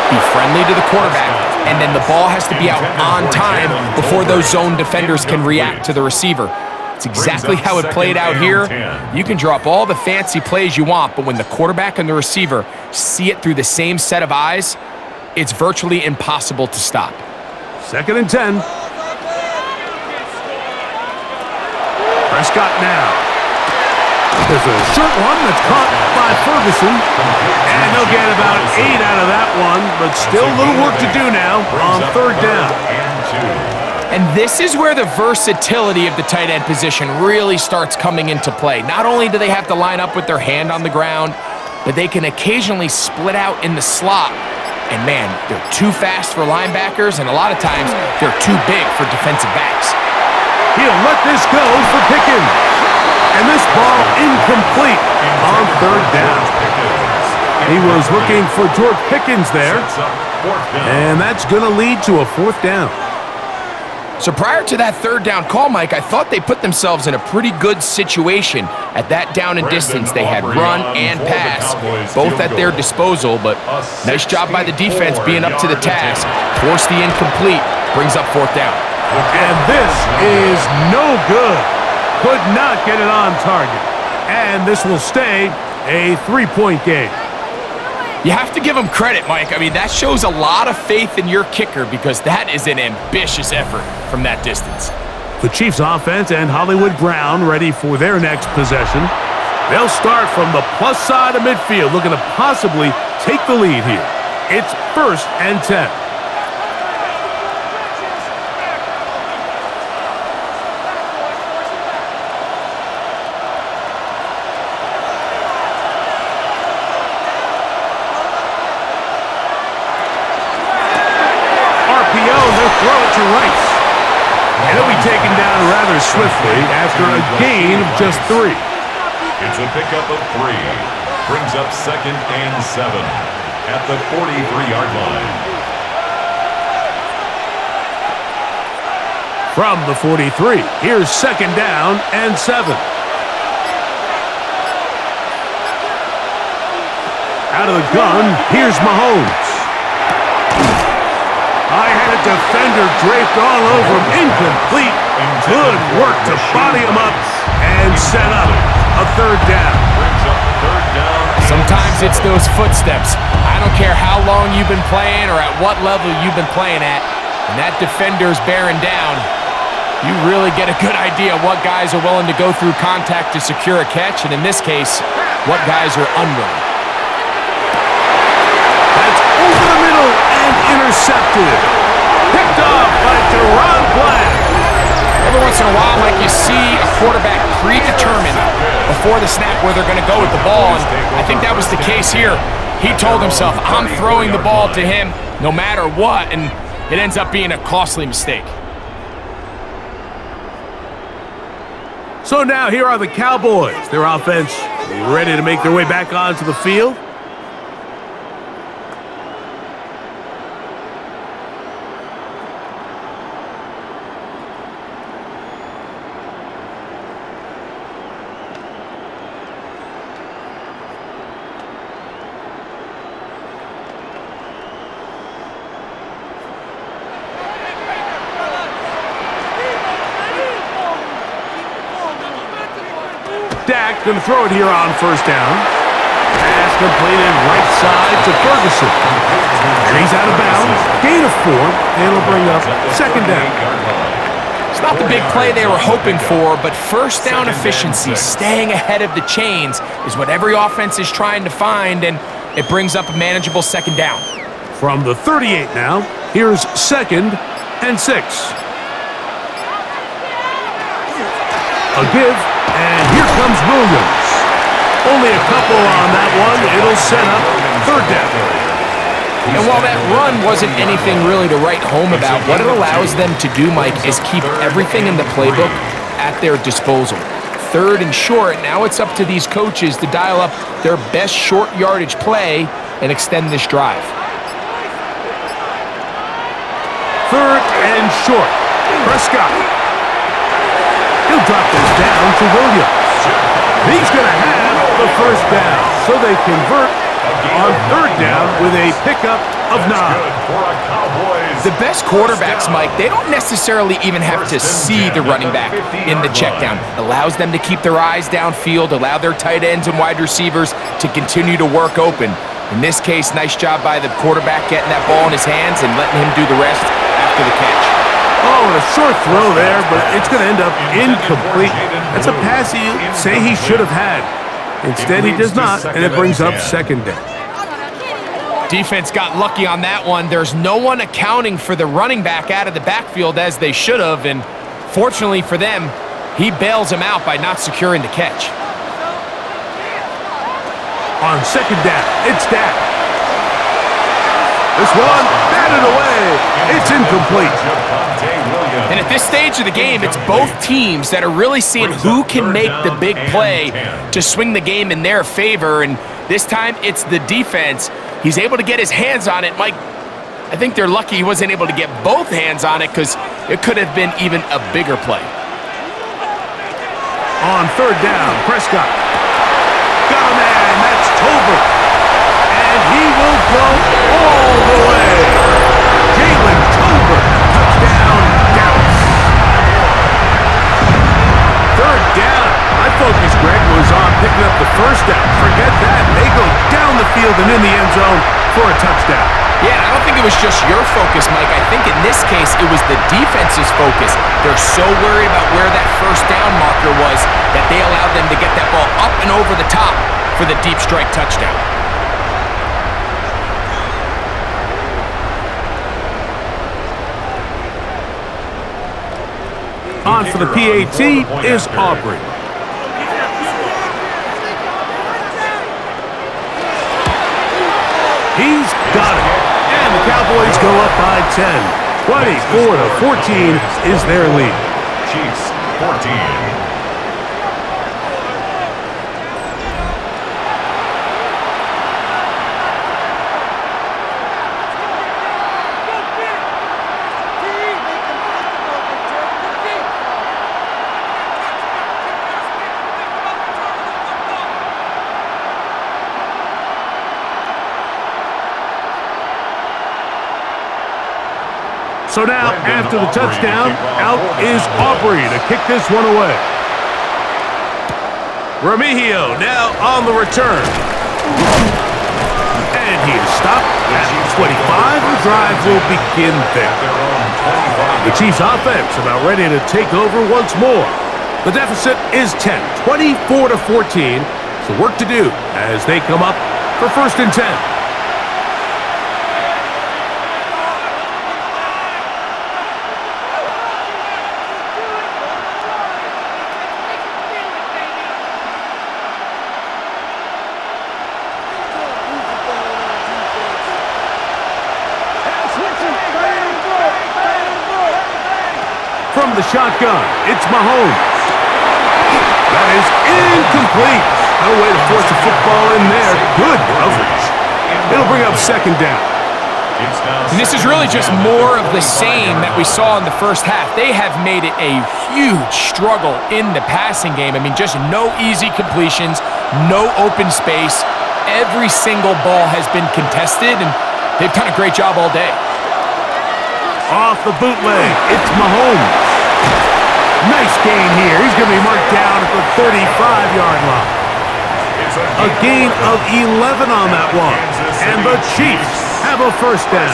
Be friendly to the quarterback, and then the ball has to be out on time before those zone defenders can react to the receiver. It's exactly how it played out here. You can draw up all the fancy plays you want, but when the quarterback and the receiver see it through the same set of eyes, it's virtually impossible to stop. Second and 10. Prescott now. There's a short one that's caught by Ferguson. And they'll get about 8 out of that one, but still a little work to do now on third down. And this is where the versatility of the tight end position really starts coming into play. Not only do they have to line up with their hand on the ground, but they can occasionally split out in the slot. And man, they're too fast for linebackers, and a lot of times they're too big for defensive backs. He'll let this go for Pickens. And this ball incomplete on third down. He was looking for George Pickens there. fourth down. And that's going to lead to a fourth down. So prior to that third down call, Mike, I thought they put themselves in a pretty good situation. At that down and distance, they had run and pass, both at their disposal, but nice job by the defense being up to the task. Forced the incomplete, brings up fourth down. And this is no good. Could not get it on target. And this will stay a 3-point game. You have to give him credit, Mike. I mean, that shows a lot of faith in your kicker because that is an ambitious effort from that distance. The Chiefs offense and Hollywood Brown ready for their next possession. They'll start from the plus side of midfield, looking to possibly take the lead here. It's 1st and 10. Throw it to Rice. And he'll be taken down rather swiftly after a gain of just 3. It's a pickup of 3. Brings up 2nd and 7 at the 43-yard line. From the 43, here's 2nd down and 7. Out of the gun, here's Mahomes. I had a defender draped all over him. Incomplete. Good work to body him up and set up a 3rd down. Sometimes it's those footsteps. I don't care how long you've been playing or at what level you've been playing at. When that defender's bearing down, you really get a good idea what guys are willing to go through contact to secure a catch, and in this case, what guys are unwilling. That's over the middle and intercepted. Picked off by Deron Black. Every once in a while, Mike, you see a quarterback predetermined before the snap where they're going to go with the ball, and I think that was the case here. He told himself, I'm throwing the ball to him no matter what, and it ends up being a costly mistake. So now here are the Cowboys. Their offense ready to make their way back onto the field. Dak going to throw it here on 1st down. Pass completed right side to Ferguson. And he's out of bounds. Gain of 4, and it'll bring up 2nd down. It's not the big play they were hoping for, but 1st down efficiency, staying ahead of the chains, is what every offense is trying to find, and it brings up a manageable 2nd down. From the 38 now, here's 2nd and 6. A give, and here comes Williams. Only a couple on that one. It'll set up 3rd down. And while that run wasn't anything really to write home about, what it allows them to do, Mike, is keep everything in the playbook at their disposal. 3rd and short, now it's up to these coaches to dial up their best short yardage play and extend this drive. 3rd and short. Prescott. He'll drop this down to Williams. He's going to have the 1st down. So they convert on 3rd down with a pickup of 9. The best quarterbacks, Mike, they don't necessarily even have to see the running back in the check down. It allows them to keep their eyes downfield, allow their tight ends and wide receivers to continue to work open. In this case, nice job by the quarterback getting that ball in his hands and letting him do the rest after the catch. Oh, and a short throw there, but it's going to end up incomplete. That's a pass you say he should have had. Instead, he does not, and it brings up 2nd down. Defense got lucky on that one. There's no one accounting for the running back out of the backfield as they should have, and fortunately for them, he bails him out by not securing the catch. On 2nd down, it's Dak. This one, batted away. It's incomplete. And at this stage of the game, it's both teams that are really seeing who can make the big play to swing the game in their favor. And this time, it's the defense. He's able to get his hands on it. Mike, I think they're lucky he wasn't able to get both hands on it because it could have been even a bigger play. On third down, Prescott. Got a man, that's Tolbert. And he will go all the way. Jalen Tolbert, touchdown, Dallas. Third down. My focus, Greg, was on picking up the first down. Forget that. They go down the field and in the end zone for a touchdown. Yeah, and I don't think it was just your focus, Mike. I think in this case, it was the defense's focus. They're so worried about where that first down marker was that they allowed them to get that ball up and over the top for the deep strike touchdown. On for the PAT is Aubrey. He's got it. And the Cowboys go up by 10. 24-14 is their lead. Chiefs 14. So now, after the touchdown, out is Aubrey to kick this one away. Remigio now on the return. And he is stopped at 25. The drive will begin there. The Chiefs offense about ready to take over once more. The deficit is 10, 24-14. So work to do as they come up for 1st and 10. From the shotgun, it's Mahomes. That is incomplete. No way to force a football in there. Good coverage. It'll bring up 2nd down. And this is really just more of the same that we saw in the first half. They have made it a huge struggle in the passing game. I mean, just no easy completions, no open space. Every single ball has been contested, and they've done a great job all day. Off the bootleg, it's Mahomes. Nice gain here. He's going to be marked down at the 35-yard line. A gain of 11 on that one. And the Chiefs have a 1st down.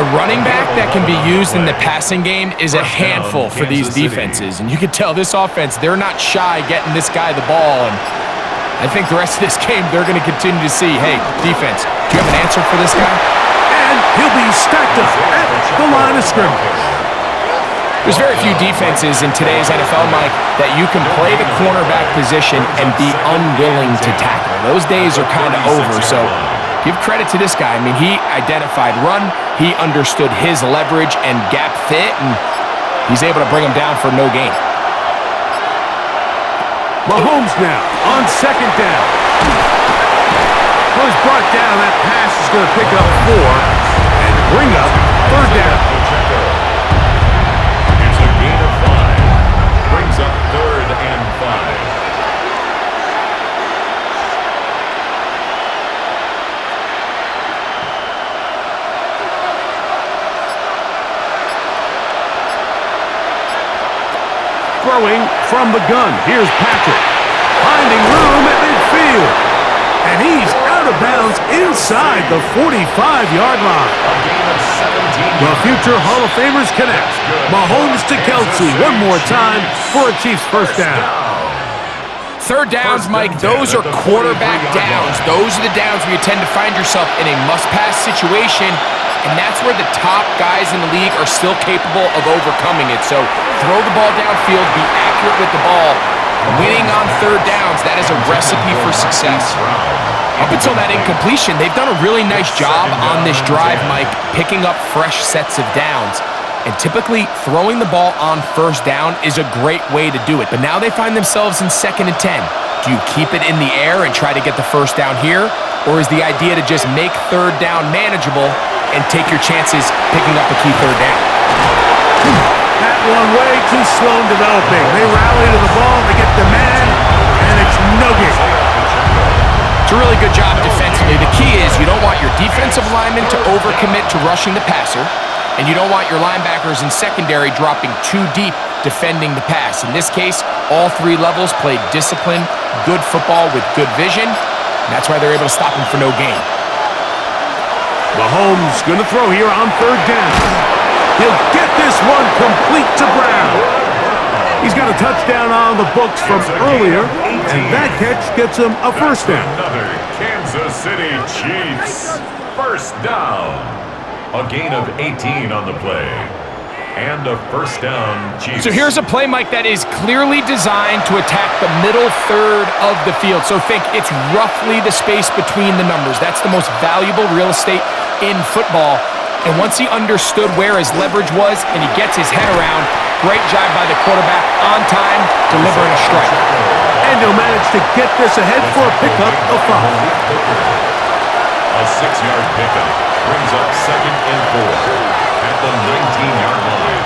A running back that can be used in the passing game is a handful for these defenses. And you can tell this offense, they're not shy getting this guy the ball. And I think the rest of this game, they're going to continue to see, hey, defense, do you have an answer for this guy? And he'll be stacked up at the line of scrimmage. There's very few defenses in today's NFL, Mike, that you can play the cornerback position and be unwilling to tackle. Those days are kind of over, so give credit to this guy. I mean, he identified run, he understood his leverage and gap fit, and he's able to bring him down for no gain. Mahomes now on 2nd down. Was brought down. That pass is going to pick up 4 and bring up 3rd down. It's a gain of 5. Brings up 3rd and 5. Throwing from the gun. Here's Patrick. Finding room at midfield. And he's out of bounds inside the 45-yard line. The future Hall of Famers connect. Mahomes to Kelsey one more time for a Chiefs 1st down. 3rd downs, Mike, those are quarterback downs. Those are the downs where you tend to find yourself in a must-pass situation, and that's where the top guys in the league are still capable of overcoming it. So throw the ball downfield, be accurate with the ball. Winning on 3rd downs, that is a recipe for success. Up until that incompletion, they've done a really nice job on this drive, Mike, picking up fresh sets of downs. And typically, throwing the ball on 1st down is a great way to do it. But now they find themselves in 2nd and 10. Do you keep it in the air and try to get the first down here? Or is the idea to just make third down manageable and take your chances picking up a key third down? That one way too slow in developing. They rally to the ball, they get the man, and it's no good. It's a really good job defensively. The key is you don't want your defensive linemen to overcommit to rushing the passer, and you don't want your linebackers in secondary dropping too deep defending the pass. In this case, all three levels played disciplined, good football with good vision, and that's why they're able to stop him for no gain. Mahomes going to throw here on third down. He'll get this one complete to Brown. He's got a touchdown on the books from earlier, and that catch gets him a first down. Another Kansas City Chiefs first down. A gain of 18 on the play. And a first down, Chiefs. So here's a play, Mike, that is clearly designed to attack the middle third of the field. So think it's roughly the space between the numbers. That's the most valuable real estate in football. And once he understood where his leverage was and he gets his head around, great job by the quarterback on time, delivering a strike. And he'll manage to get this ahead for a pickup of 5. A 6-yard pickup brings up 2nd and 4 at the 19-yard line.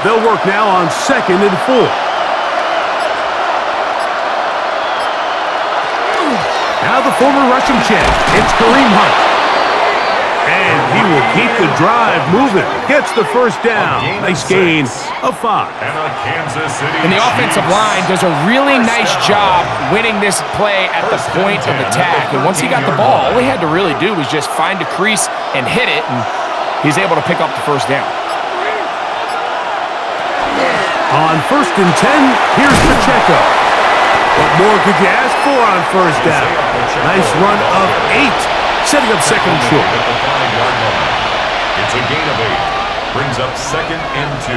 They'll work now on 2nd and 4. Now the former Russian champ, it's Kareem Hunt. And he will keep the drive moving. Gets the first down. Nice gain of 5. And the offensive line does a really nice job winning this play at the point of attack. And once he got the ball, all he had to really do was just find a crease and hit it, and he's able to pick up the first down. On 1st and 10, here's Pacheco. What more could you ask for on first down? Nice run of 8. Setting up second and short. At the 5-yard line. It's a gain of 8. Brings up 2nd and 2.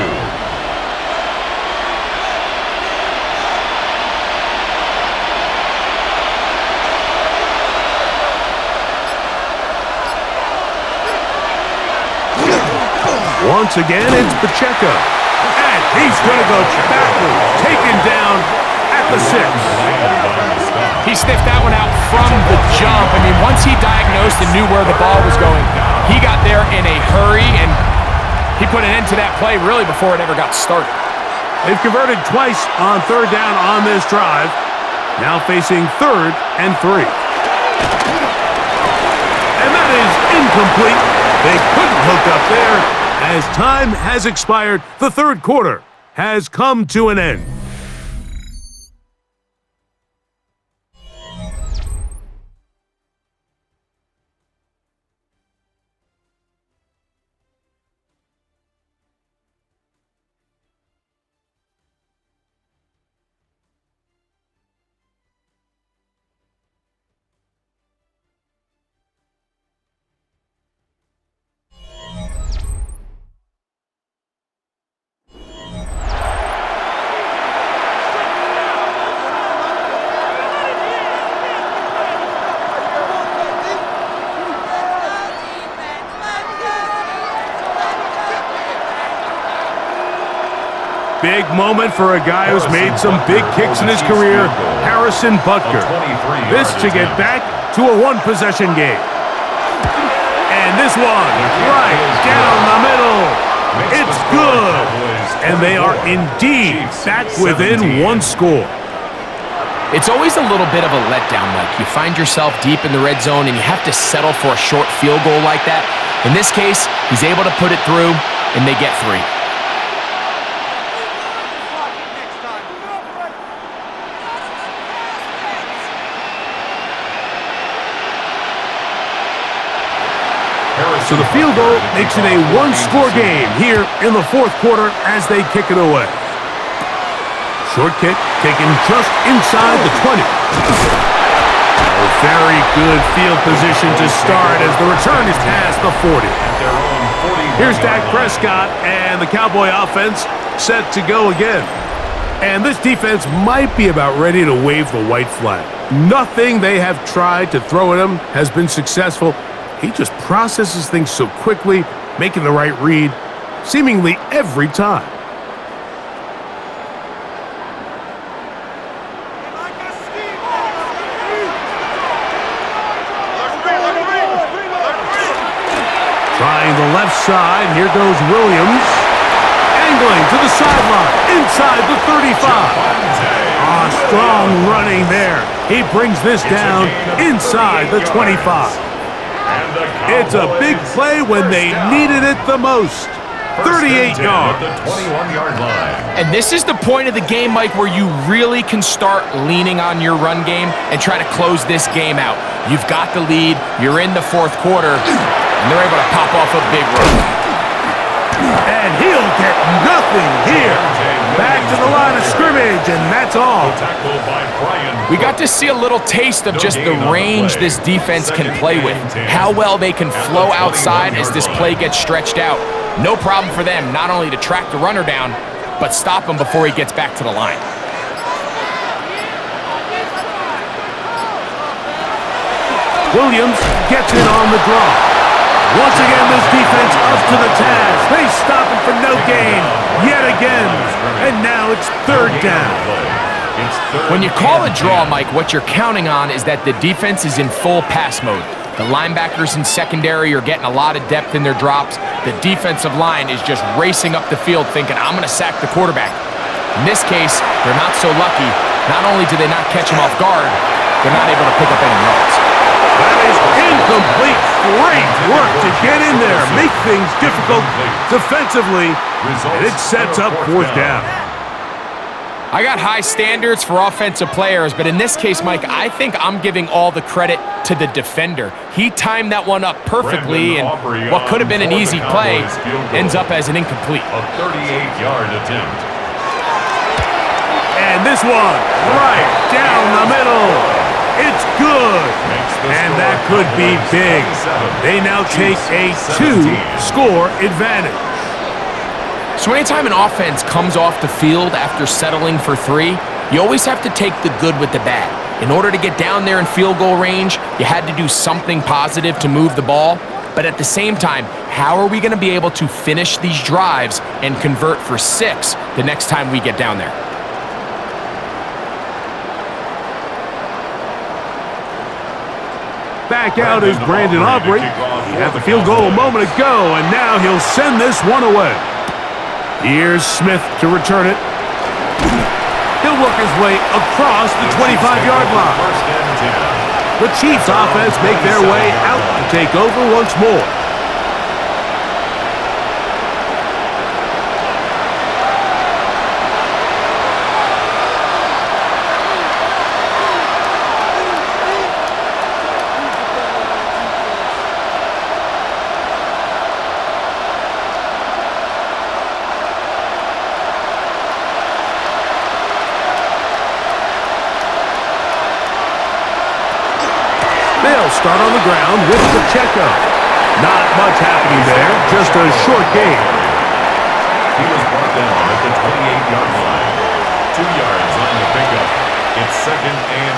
Once again, it's Pacheco. And he's going to go backwards. Taken down at the 6. He sniffed that one out from the jump. I mean, once he diagnosed and knew where the ball was going, he got there in a hurry, and he put an end to that play really before it ever got started. They've converted twice on third down on this drive. Now facing 3rd and 3. And that is incomplete. They couldn't hook up there. As time has expired, the third quarter has come to an end. Big moment for a guy who's made some big kicks in his career, Harrison Butker. This to get back to a one-possession game. And this one, right down the middle. It's good. And they are indeed back within one score. It's always a little bit of a letdown, Mike. You find yourself deep in the red zone and you have to settle for a short field goal like that. In this case, he's able to put it through, and they get 3. So the field goal makes it a one-score game here in the fourth quarter as they kick it away. Short kick taken just inside the 20. A very good field position to start as the return is past the 40. Here's Dak Prescott and the Cowboy offense set to go again. And this defense might be about ready to wave the white flag. Nothing they have tried to throw at him has been successful. He just processes things so quickly, making the right read, seemingly every time. left side. Here goes Williams. Angling to the sideline. Inside the 35. Strong running there. He brings this down inside the 25. It's a big play when they needed it the most. 38 yards. At the 21-yard line. And this is the point of the game, Mike, where you really can start leaning on your run game and try to close this game out. You've got the lead. You're in the fourth quarter, and they're able to pop off a big run. And he'll get nothing here. Back to the line of scrimmage, and that's all. We got to see a little taste of just the range this defense can play with. How well they can flow outside as this play gets stretched out. No problem for them not only to track the runner down, but stop him before he gets back to the line. Williams gets it on the draw. Once again, this defense up to the task. They stop him for no gain yet again. And now it's third down. When you call a draw, Mike, what you're counting on is that the defense is in full pass mode. The linebackers in secondary are getting a lot of depth in their drops. The defensive line is just racing up the field thinking, I'm going to sack the quarterback. In this case, they're not so lucky. Not only do they not catch him off guard, they're not able to pick up any yards. That is incomplete. Great work to get in there, make things difficult defensively, and it sets up fourth down. I got high standards for offensive players, but in this case, Mike, I think I'm giving all the credit to the defender. He timed that one up perfectly, and what could have been an easy play ends up as an incomplete. A 38-yard attempt. And this one, right down the middle. It's good. And that could be big. They now take a 2-score advantage. So anytime an offense comes off the field after settling for 3, you always have to take the good with the bad. In order to get down there in field goal range, you had to do something positive to move the ball. But at the same time, how are we going to be able to finish these drives and convert for 6 the next time we get down there? Back out is Brandon Aubrey. He had the field goal a moment ago, and now he'll send this one away. Here's Smith to return it. He'll work his way across the 25-yard line. The Chiefs offense make their way out to take over once more. Start on the ground with Pacheco. Not much happening there, just a short gain. He was brought down at the 28-yard line. 2 yards on the pickup. It's 2nd and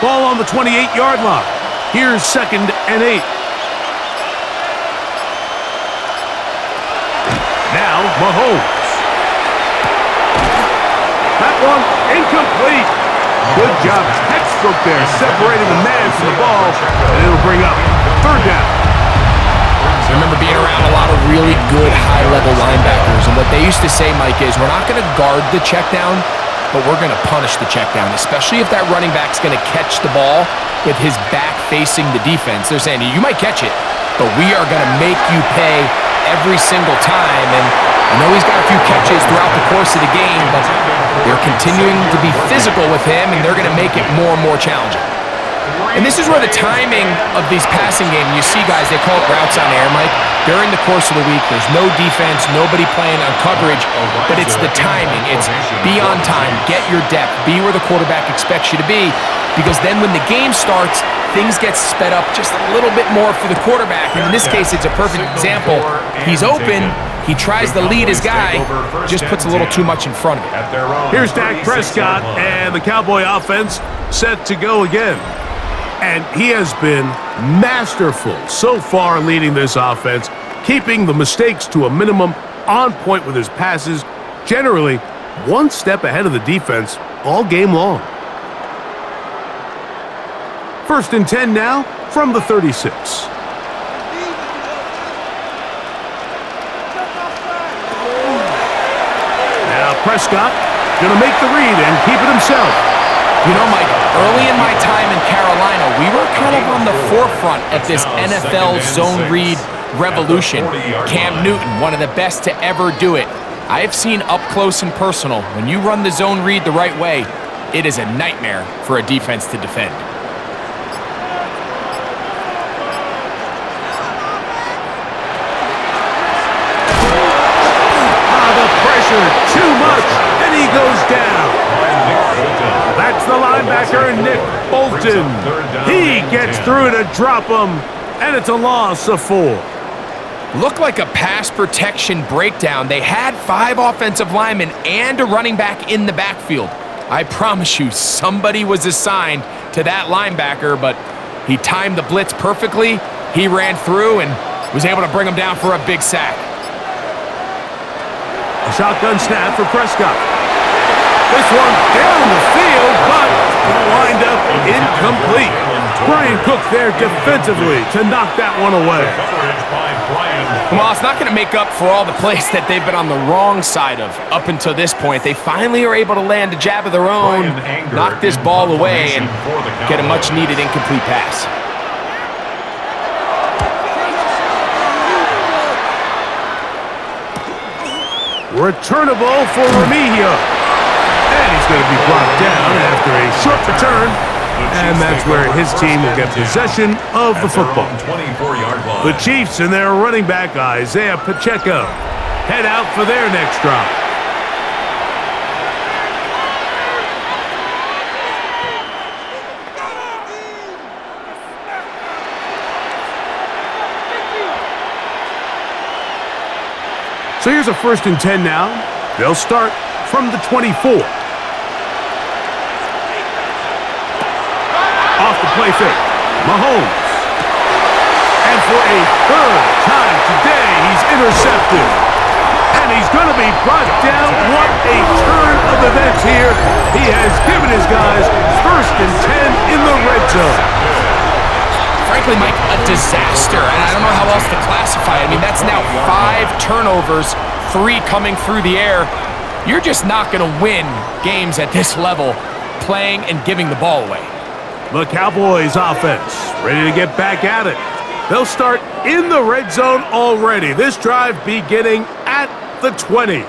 8. Ball on the 28-yard line. Here's 2nd and 8. Now Mahomes. That one incomplete. Good job, textbook there, separating the man from the ball, and it'll bring up third down. I remember being around a lot of really good high-level linebackers, and what they used to say, Mike, is we're not going to guard the check down, but we're going to punish the check down, especially if that running back's going to catch the ball with his back facing the defense. They're saying, you might catch it, but we are going to make you pay every single time. And I know he's got a few catches throughout the course of the game, but they're continuing to be physical with him, and they're going to make it more and more challenging. And this is where the timing of these passing games, you see guys, they call it routes on air, Mike. During the course of the week, there's no defense, nobody playing on coverage, but it's the timing. It's be on time, get your depth, be where the quarterback expects you to be, because then when the game starts, things get sped up just a little bit more for the quarterback. And in this case, it's a perfect example. He's open. He tries to lead his guy, just puts a little too much in front of him. Here's Dak Prescott and the Cowboy offense set to go again. And he has been masterful so far leading this offense, keeping the mistakes to a minimum, on point with his passes, generally one step ahead of the defense all game long. First and 10 now from the 36. Now Prescott going to make the read and keep it himself. You know, Mike, early in my time in Carolina, we were kind of on the forefront of this NFL zone read revolution. Cam Newton, one of the best to ever do it. I have seen up close and personal, when you run the zone read the right way, it is a nightmare for a defense to defend. The pressure, too much, and he goes down. That's the linebacker, Nick Bolton. He gets through to drop him, and it's a loss of 4. Looked like a pass protection breakdown. They had 5 offensive linemen and a running back in the backfield. I promise you, somebody was assigned to that linebacker, but he timed the blitz perfectly. He ran through and was able to bring him down for a big sack. A shotgun snap for Prescott. This one down the field, but it'll wind up incomplete. Brian Cook there defensively to knock that one away. Well, it's not going to make up for all the plays that they've been on the wrong side of up until this point. They finally are able to land a jab of their own, knock this ball away, and get a much-needed incomplete pass. Returnable for Remigio. And he's going to be brought down after a short return. And that's where his team will get possession of the football. The Chiefs and their running back, Isaiah Pacheco, head out for their next drive. So here's a first and 10 now. They'll start from the 24. Off the play fake, Mahomes. And for a third time today, he's intercepted. And he's going to be brought down. What a turn of events here. He has given his guys first and 10 in the red zone. Frankly, Mike, a disaster, and I don't know how else to classify it. I mean, that's now 5 turnovers, 3 coming through the air. You're just not going to win games at this level playing and giving the ball away. The Cowboys offense ready to get back at it. They'll start in the red zone already. This drive beginning at the 20.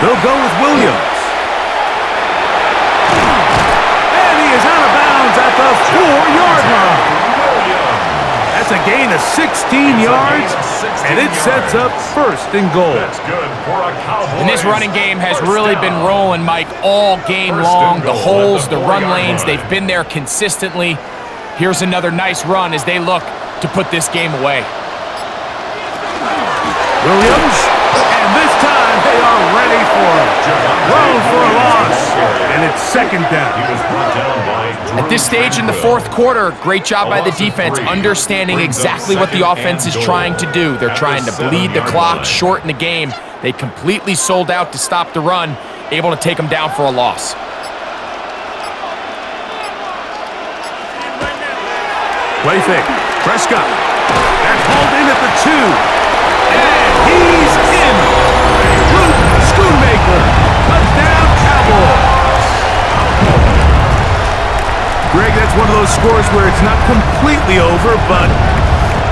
They'll go with Williams. And he is out of bounds at the 4-yard line. That's a gain of 16 yards, and it sets up first and goal. And this running game has really been rolling, Mike, all game long. The holes, the run lanes, they've been there consistently. Here's another nice run as they look to put this game away. Williams, and this time they are ready for him. Thrown for a loss, and it's second down. At this stage in the fourth quarter, great job by the defense, understanding exactly what the offense is trying to do. They're trying to bleed the clock, shorten the game. They completely sold out to stop the run, able to take them down for a loss. Play fake. Prescott. That's hauled in at the 2. And he's in. Luke Schoonmaker. Touchdown, Cowboys. Greg, that's one of those scores where it's not completely over, but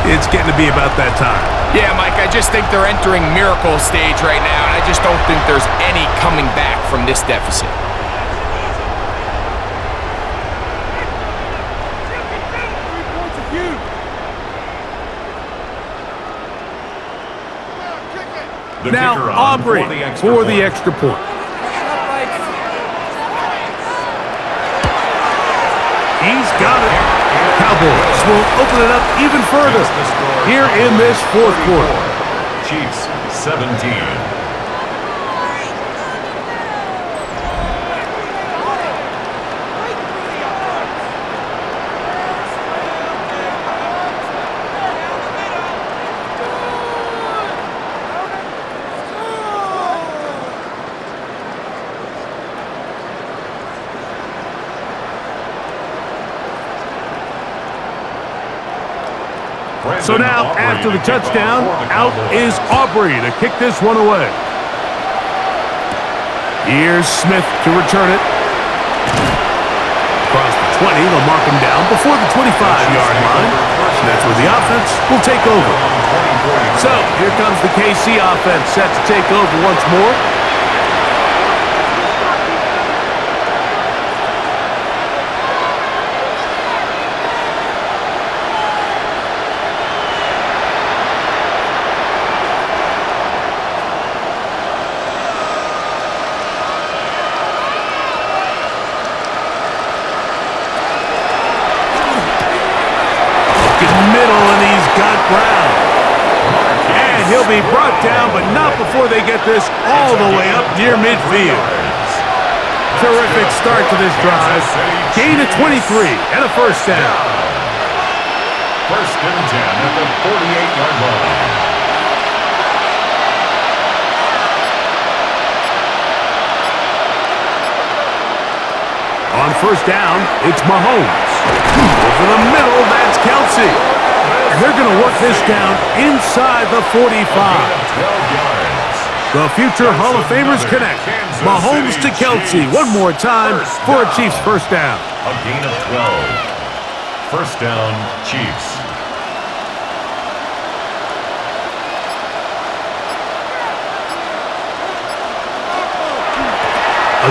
it's getting to be about that time. Yeah, Mike, I just think they're entering miracle stage right now, and I just don't think there's any coming back from this deficit. Now, Aubrey for the extra point. He's got it. Cowboys will open it up even further here in this fourth quarter. Chiefs 17. So now, after the touchdown, out is Aubrey to kick this one away. Here's Smith to return it. Across the 20, they'll mark him down before the 25-yard line. And that's where the offense will take over. So, here comes the KC offense set to take over once more. He'll be brought down, but not before they get this all the way up near midfield. Terrific start to this drive. Gain of 23 and a first down. First and 10 at the 48-yard line. On first down, it's Mahomes. Over the middle, that's Kelsey. They're going to work this down inside the 45. The future Hall of Famers connect. Mahomes to Kelsey one more time for a Chiefs first down. A gain of 12. First down, Chiefs.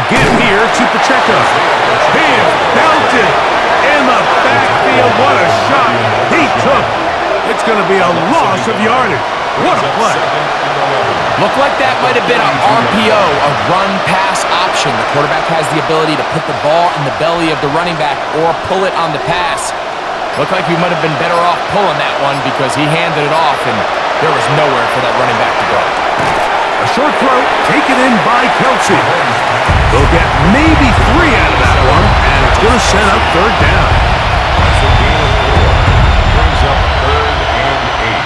Again here to Pacheco. Bam, belted in the backfield. What a shot he took. It's going to be a loss of yardage. What a play. Looked like that might have been an RPO, a run-pass option. The quarterback has the ability to put the ball in the belly of the running back or pull it on the pass. Looked like he might have been better off pulling that one because he handed it off and there was nowhere for that running back to go. A short throw taken in by Kelsey. They'll get maybe 3 out of that one, and it's going to set up third down. That's a gain of 4. Brings up third and 8.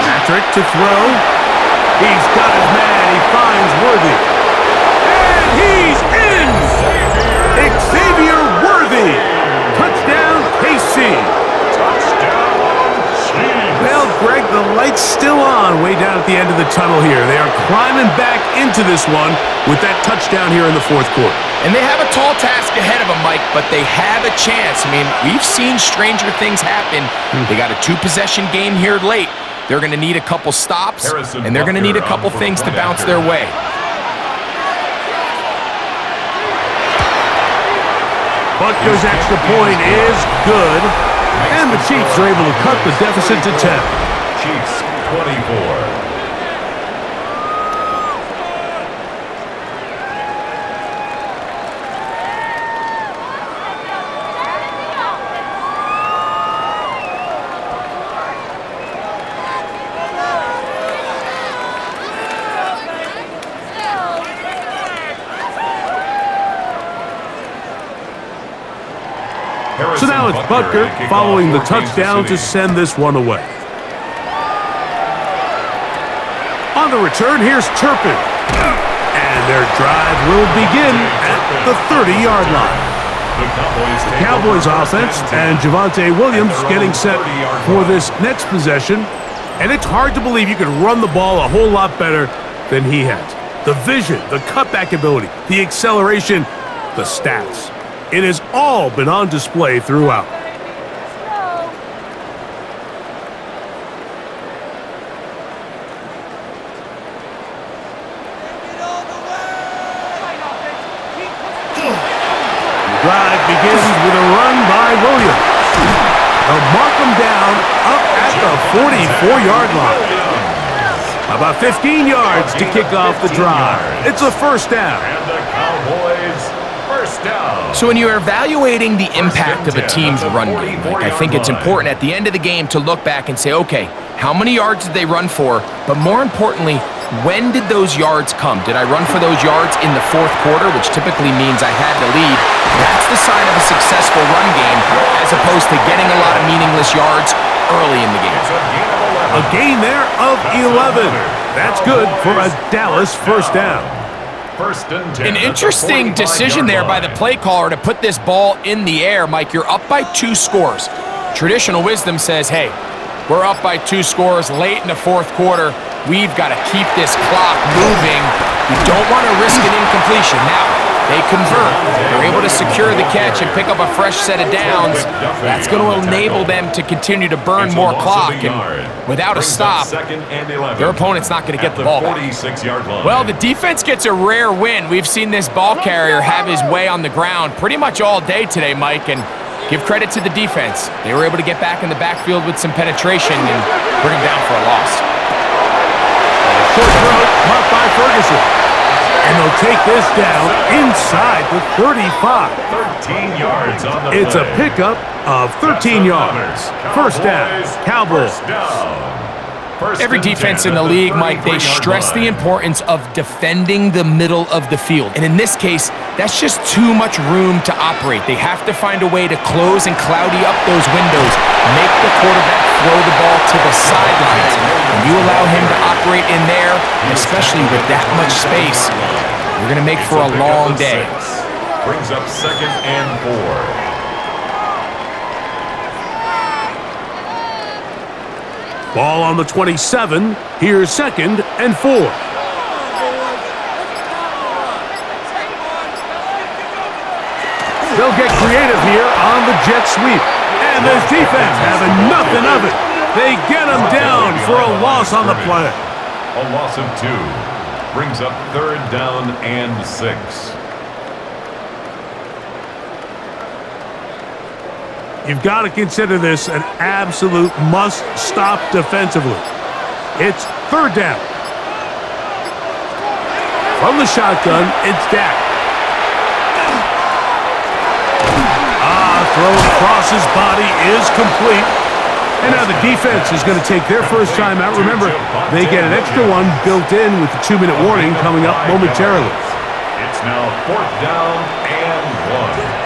Patrick to throw. He's got his man. He finds Worthy. And he's in! Xavier Worthy. Touchdown, KC. Well, Greg, the light's still on way down at the end of the tunnel here. They are climbing back into this one with that touchdown here in the fourth quarter. And they have a tall task ahead of them, Mike, but they have a chance. I mean, we've seen stranger things happen. They got a 2-possession game here late. They're going to need a couple stops, and they're going to need a couple things to bounce their way. Butker's extra point is good, and the Chiefs are able to cut the deficit to 10. Chiefs 24. So now it's Butker following the touchdown to send this one away. On the return, here's Turpin. And their drive will begin at the 30-yard line. The Cowboys offense and Javonte Williams getting set for this next possession. And it's hard to believe you can run the ball a whole lot better than he has. The vision, the cutback ability, the acceleration, the stats. It has all been on display throughout. The drive begins with a run by Williams. They'll mark him down up at the 44-yard line. About 15 yards to kick off the drive. It's a first down. And the Cowboys first down. So when you're evaluating the impact of a team's run game, I think it's important at the end of the game to look back and say, okay, how many yards did they run for? But more importantly, when did those yards come? Did I run for those yards in the fourth quarter, which typically means I had to lead? That's the sign of a successful run game, as opposed to getting a lot of meaningless yards early in the game. A gain there of 11. That's good for a Dallas first down. An interesting decision there by the play caller to put this ball in the air. Mike, you're up by 2 scores. Traditional wisdom says, hey, we're up by 2 scores late in the fourth quarter. We've got to keep this clock moving. We don't want to risk an incompletion. Now, they convert. They're able to secure the catch and pick up a fresh set of downs. That's going to enable them to continue to burn more clock. And without a stop, their opponent's not going to get the ball back. Well, the defense gets a rare win. We've seen this ball carrier have his way on the ground pretty much all day today, Mike, and give credit to the defense. They were able to get back in the backfield with some penetration and bring them down for a loss. Short throw caught by Ferguson. And they'll take this down inside the 35. 13 yards on the play. It's a pickup of 13 yards. First down, Cowboys. Every defense in the league, Mike, they stress the importance of defending the middle of the field. And in this case, that's just too much room to operate. They have to find a way to close and cloudy up those windows, make the quarterback throw the ball to the sidelines. When you allow him to operate in there, especially with that much space, you're going to make for a long day. Brings up 2nd and 4. Ball on the 27. Here's 2nd and 4. They'll get creative here on the jet sweep. And this defense having nothing of it. They get him down for a loss on the play. A loss of 2. Brings up 3rd down and 6. You've got to consider this an absolute must-stop defensively. It's 3rd down. From the shotgun, it's Dak. Throw across his body is complete. And now the defense is going to take their first time out. Remember, they get an extra one built in with the 2-minute warning coming up momentarily. It's now 4th down and 1.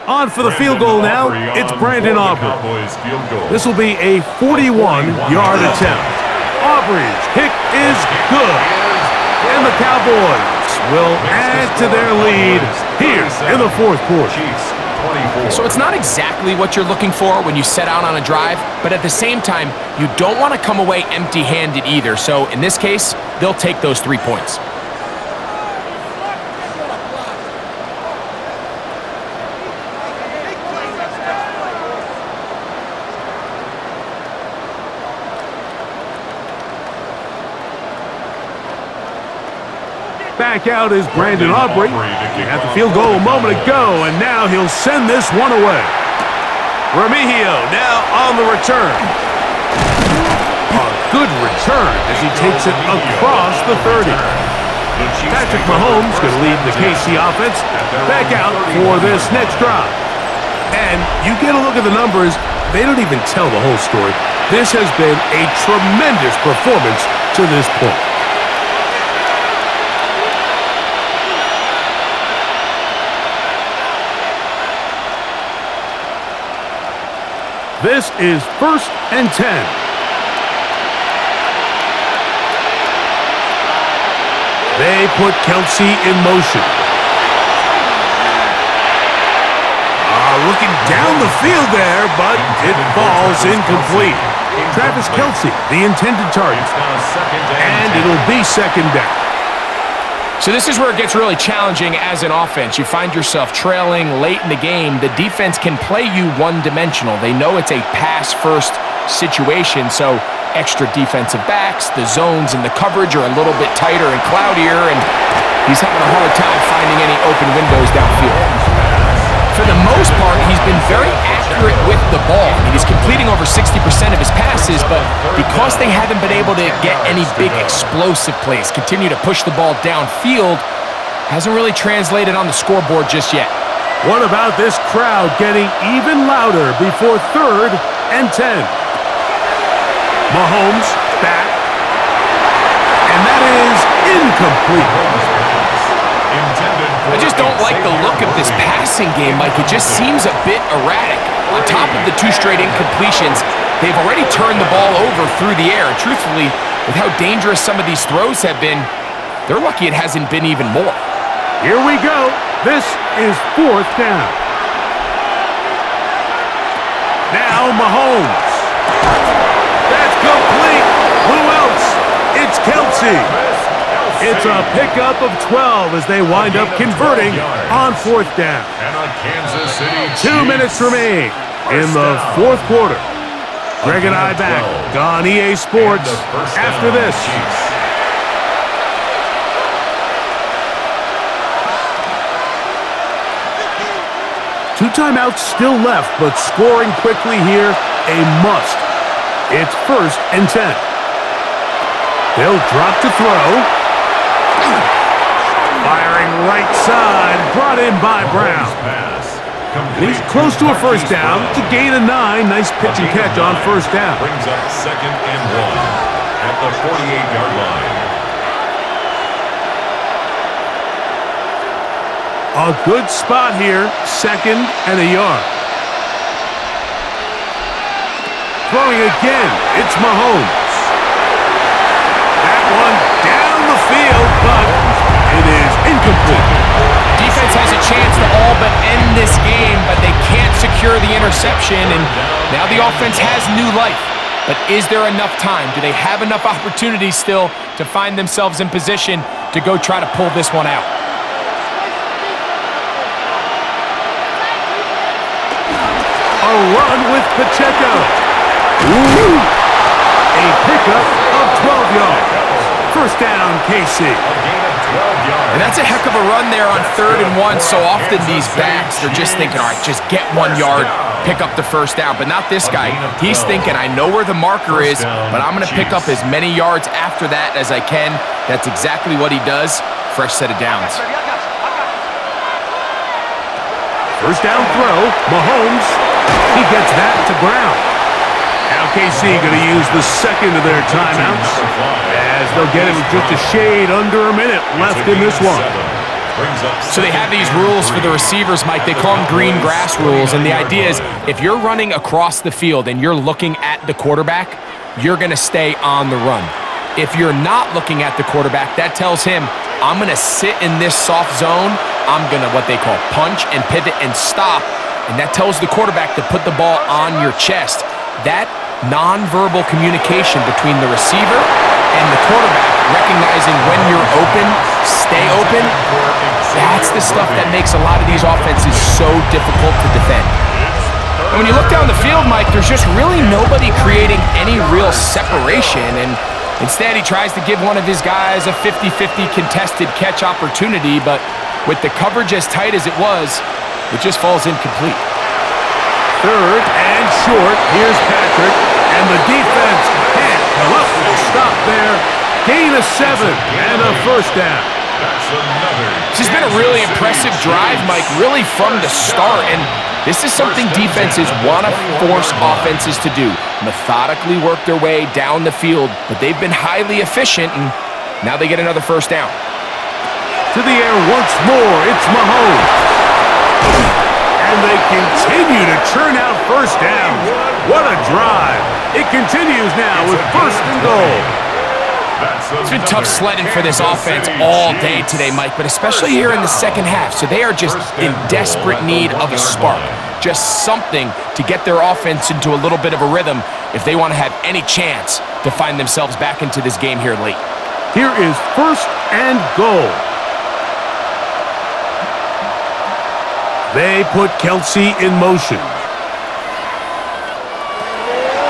On for the field goal now, it's Brandon Aubrey. This will be a 41-yard attempt. Aubrey's kick is good. And the Cowboys will add to their lead here in the fourth quarter. So it's not exactly what you're looking for when you set out on a drive, but at the same time, you don't want to come away empty-handed either. So in this case, they'll take those 3 points. Back out is Brandon Aubrey. He had the field goal a moment ago, and now he'll send this one away. Remigio now on the return. A good return as he takes it across the 30. Patrick Mahomes going to lead the KC offense back out for this next drive. And you get a look at the numbers, they don't even tell the whole story. This has been a tremendous performance to this point. This is 1st and 10. They put Kelsey in motion. Looking down the field there, but it falls incomplete. Travis Kelsey, the intended target. And it'll be 2nd down. So this is where it gets really challenging as an offense. You find yourself trailing late in the game. The defense can play you one-dimensional. They know it's a pass-first situation, so extra defensive backs, the zones and the coverage are a little bit tighter and cloudier, and he's having a hard time finding any open windows downfield. For the most part, he's been very accurate with the ball. I mean, he's completing over 60% of his passes, but because they haven't been able to get any big explosive plays, continue to push the ball downfield, hasn't really translated on the scoreboard just yet. What about this crowd getting even louder before 3rd and 10? Mahomes back. And incomplete. I just don't like the look of this passing game, Mike. It just seems a bit erratic. On top of the 2 straight incompletions, they've already turned the ball over through the air. Truthfully, with how dangerous some of these throws have been, they're lucky it hasn't been even more. Here we go. This is 4th down. Now Mahomes. That's complete. Who else? It's Kelsey. It's a pickup of 12 as they wind up converting on 4th down. 2 minutes remain in the 4th quarter. Greg and I back on EA Sports after this. 2 timeouts still left, but scoring quickly here, a must. It's 1st and 10. They'll drop to throw. Firing right side, brought in by Brown. He's close to a 1st down. It's a gain of 9. Nice pitch and catch on 1st down. Brings up 2nd and 1 at the 48-yard line. A good spot here, 2nd and a yard. Throwing again, it's Mahomes. That one down the field, but it is incomplete. Defense has a chance to all but end this game, but they can't secure the interception, and now the offense has new life. But is there enough time? Do they have enough opportunities still to find themselves in position to go try to pull this one out? A run with Pacheco. Ooh. A pickup of 12 yards. 1st down, KC. And that's a heck of a run there on 3rd and 1. So often these backs, they're just thinking, all right, just get 1 yard, pick up the 1st down. But not this guy. He's thinking, I know where the marker is, but I'm going to pick up as many yards after that as I can. That's exactly what he does. Fresh set of downs. 1st down throw, Mahomes. He gets that to Brown. Now KC going to use the 2nd of their timeouts as they'll get it with just a shade under a minute left in this one. So they have these rules for the receivers, Mike. They call them green grass rules, and the idea is if you're running across the field and you're looking at the quarterback, you're going to stay on the run. If you're not looking at the quarterback, that tells him, I'm going to sit in this soft zone. I'm going to what they call punch and pivot and stop, and that tells the quarterback to put the ball on your chest. That nonverbal communication between the receiver and the quarterback, recognizing when you're open, stay open, that's the stuff that makes a lot of these offenses so difficult to defend. And when you look down the field, Mike, there's just really nobody creating any real separation, and instead he tries to give one of his guys a 50-50 contested catch opportunity, but with the coverage as tight as it was, it just falls incomplete. 3rd and short. Here's Patrick, and the defense can't come up with a stop there. Gain of 7 and a 1st down. This has been a really impressive drive, Mike, really from the start, and this is something defenses want to force offenses to do. Methodically work their way down the field, but they've been highly efficient, and now they get another 1st down. To the air once more, it's Mahomes. And they continue to churn out 1st down. What a drive. It continues now with 1st and goal. It's been tough sledding for this offense all day today, Mike, but especially here in the 2nd half. So they are just in desperate need of a spark, just something to get their offense into a little bit of a rhythm if they want to have any chance to find themselves back into this game here late. Here is 1st and goal. They put Kelsey in motion.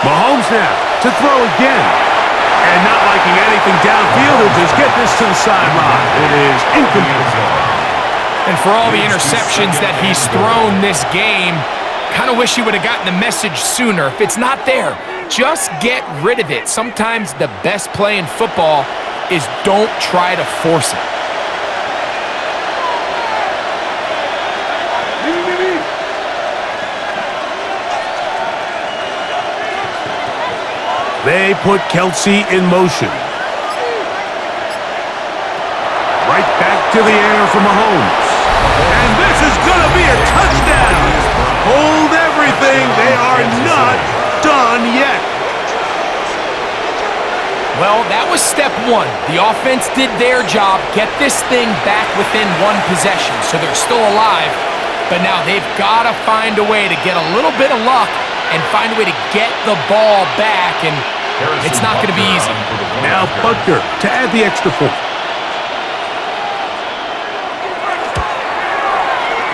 Mahomes now to throw again. And not liking anything downfield, he'll just get this to the sideline. It is incomplete. And for all the interceptions that he's thrown this game, kind of wish he would have gotten the message sooner. If it's not there, just get rid of it. Sometimes the best play in football is don't try to force it. They put Kelsey in motion. Right back to the air for Mahomes. And this is going to be a touchdown. Hold everything. They are not done yet. Well, that was step one. The offense did their job, get this thing back within one possession, so they're still alive. But now they've got to find a way to get a little bit of luck and find a way to get the ball back, and it's not going to be easy. Now Butker to add the extra point.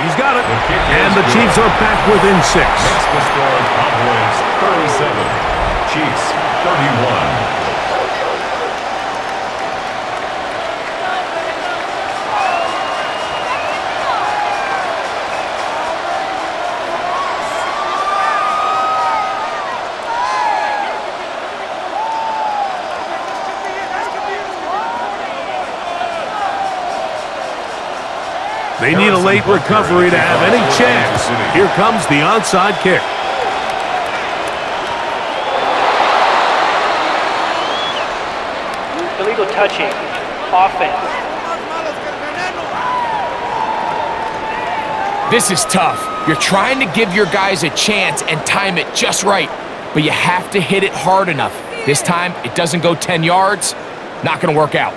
He's got it. And the Chiefs are back within 6. Makes the score Cowboys 37, Chiefs 31. They need a late recovery to have any chance. Here comes the onside kick. Illegal touching. Offense. This is tough. You're trying to give your guys a chance and time it just right, but you have to hit it hard enough. This time, it doesn't go 10 yards. Not going to work out.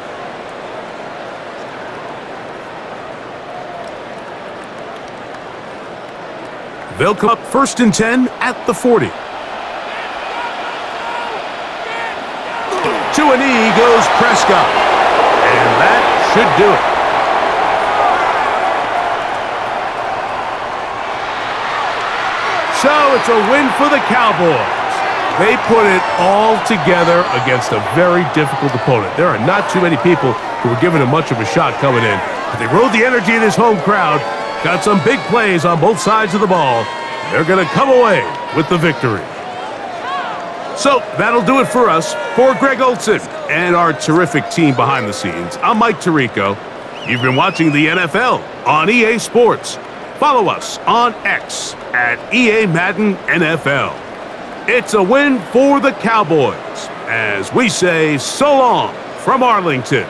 They'll come up 1st and 10 at the 40. To a knee goes Prescott. And that should do it. So it's a win for the Cowboys. They put it all together against a very difficult opponent. There are not too many people who were giving him much of a shot coming in. But they rode the energy in this home crowd. Got some big plays on both sides of the ball. They're going to come away with the victory. So that'll do it for us. For Greg Olson and our terrific team behind the scenes, I'm Mike Tirico. You've been watching the NFL on EA Sports. Follow us on X at EA Madden NFL. It's a win for the Cowboys as we say so long from Arlington.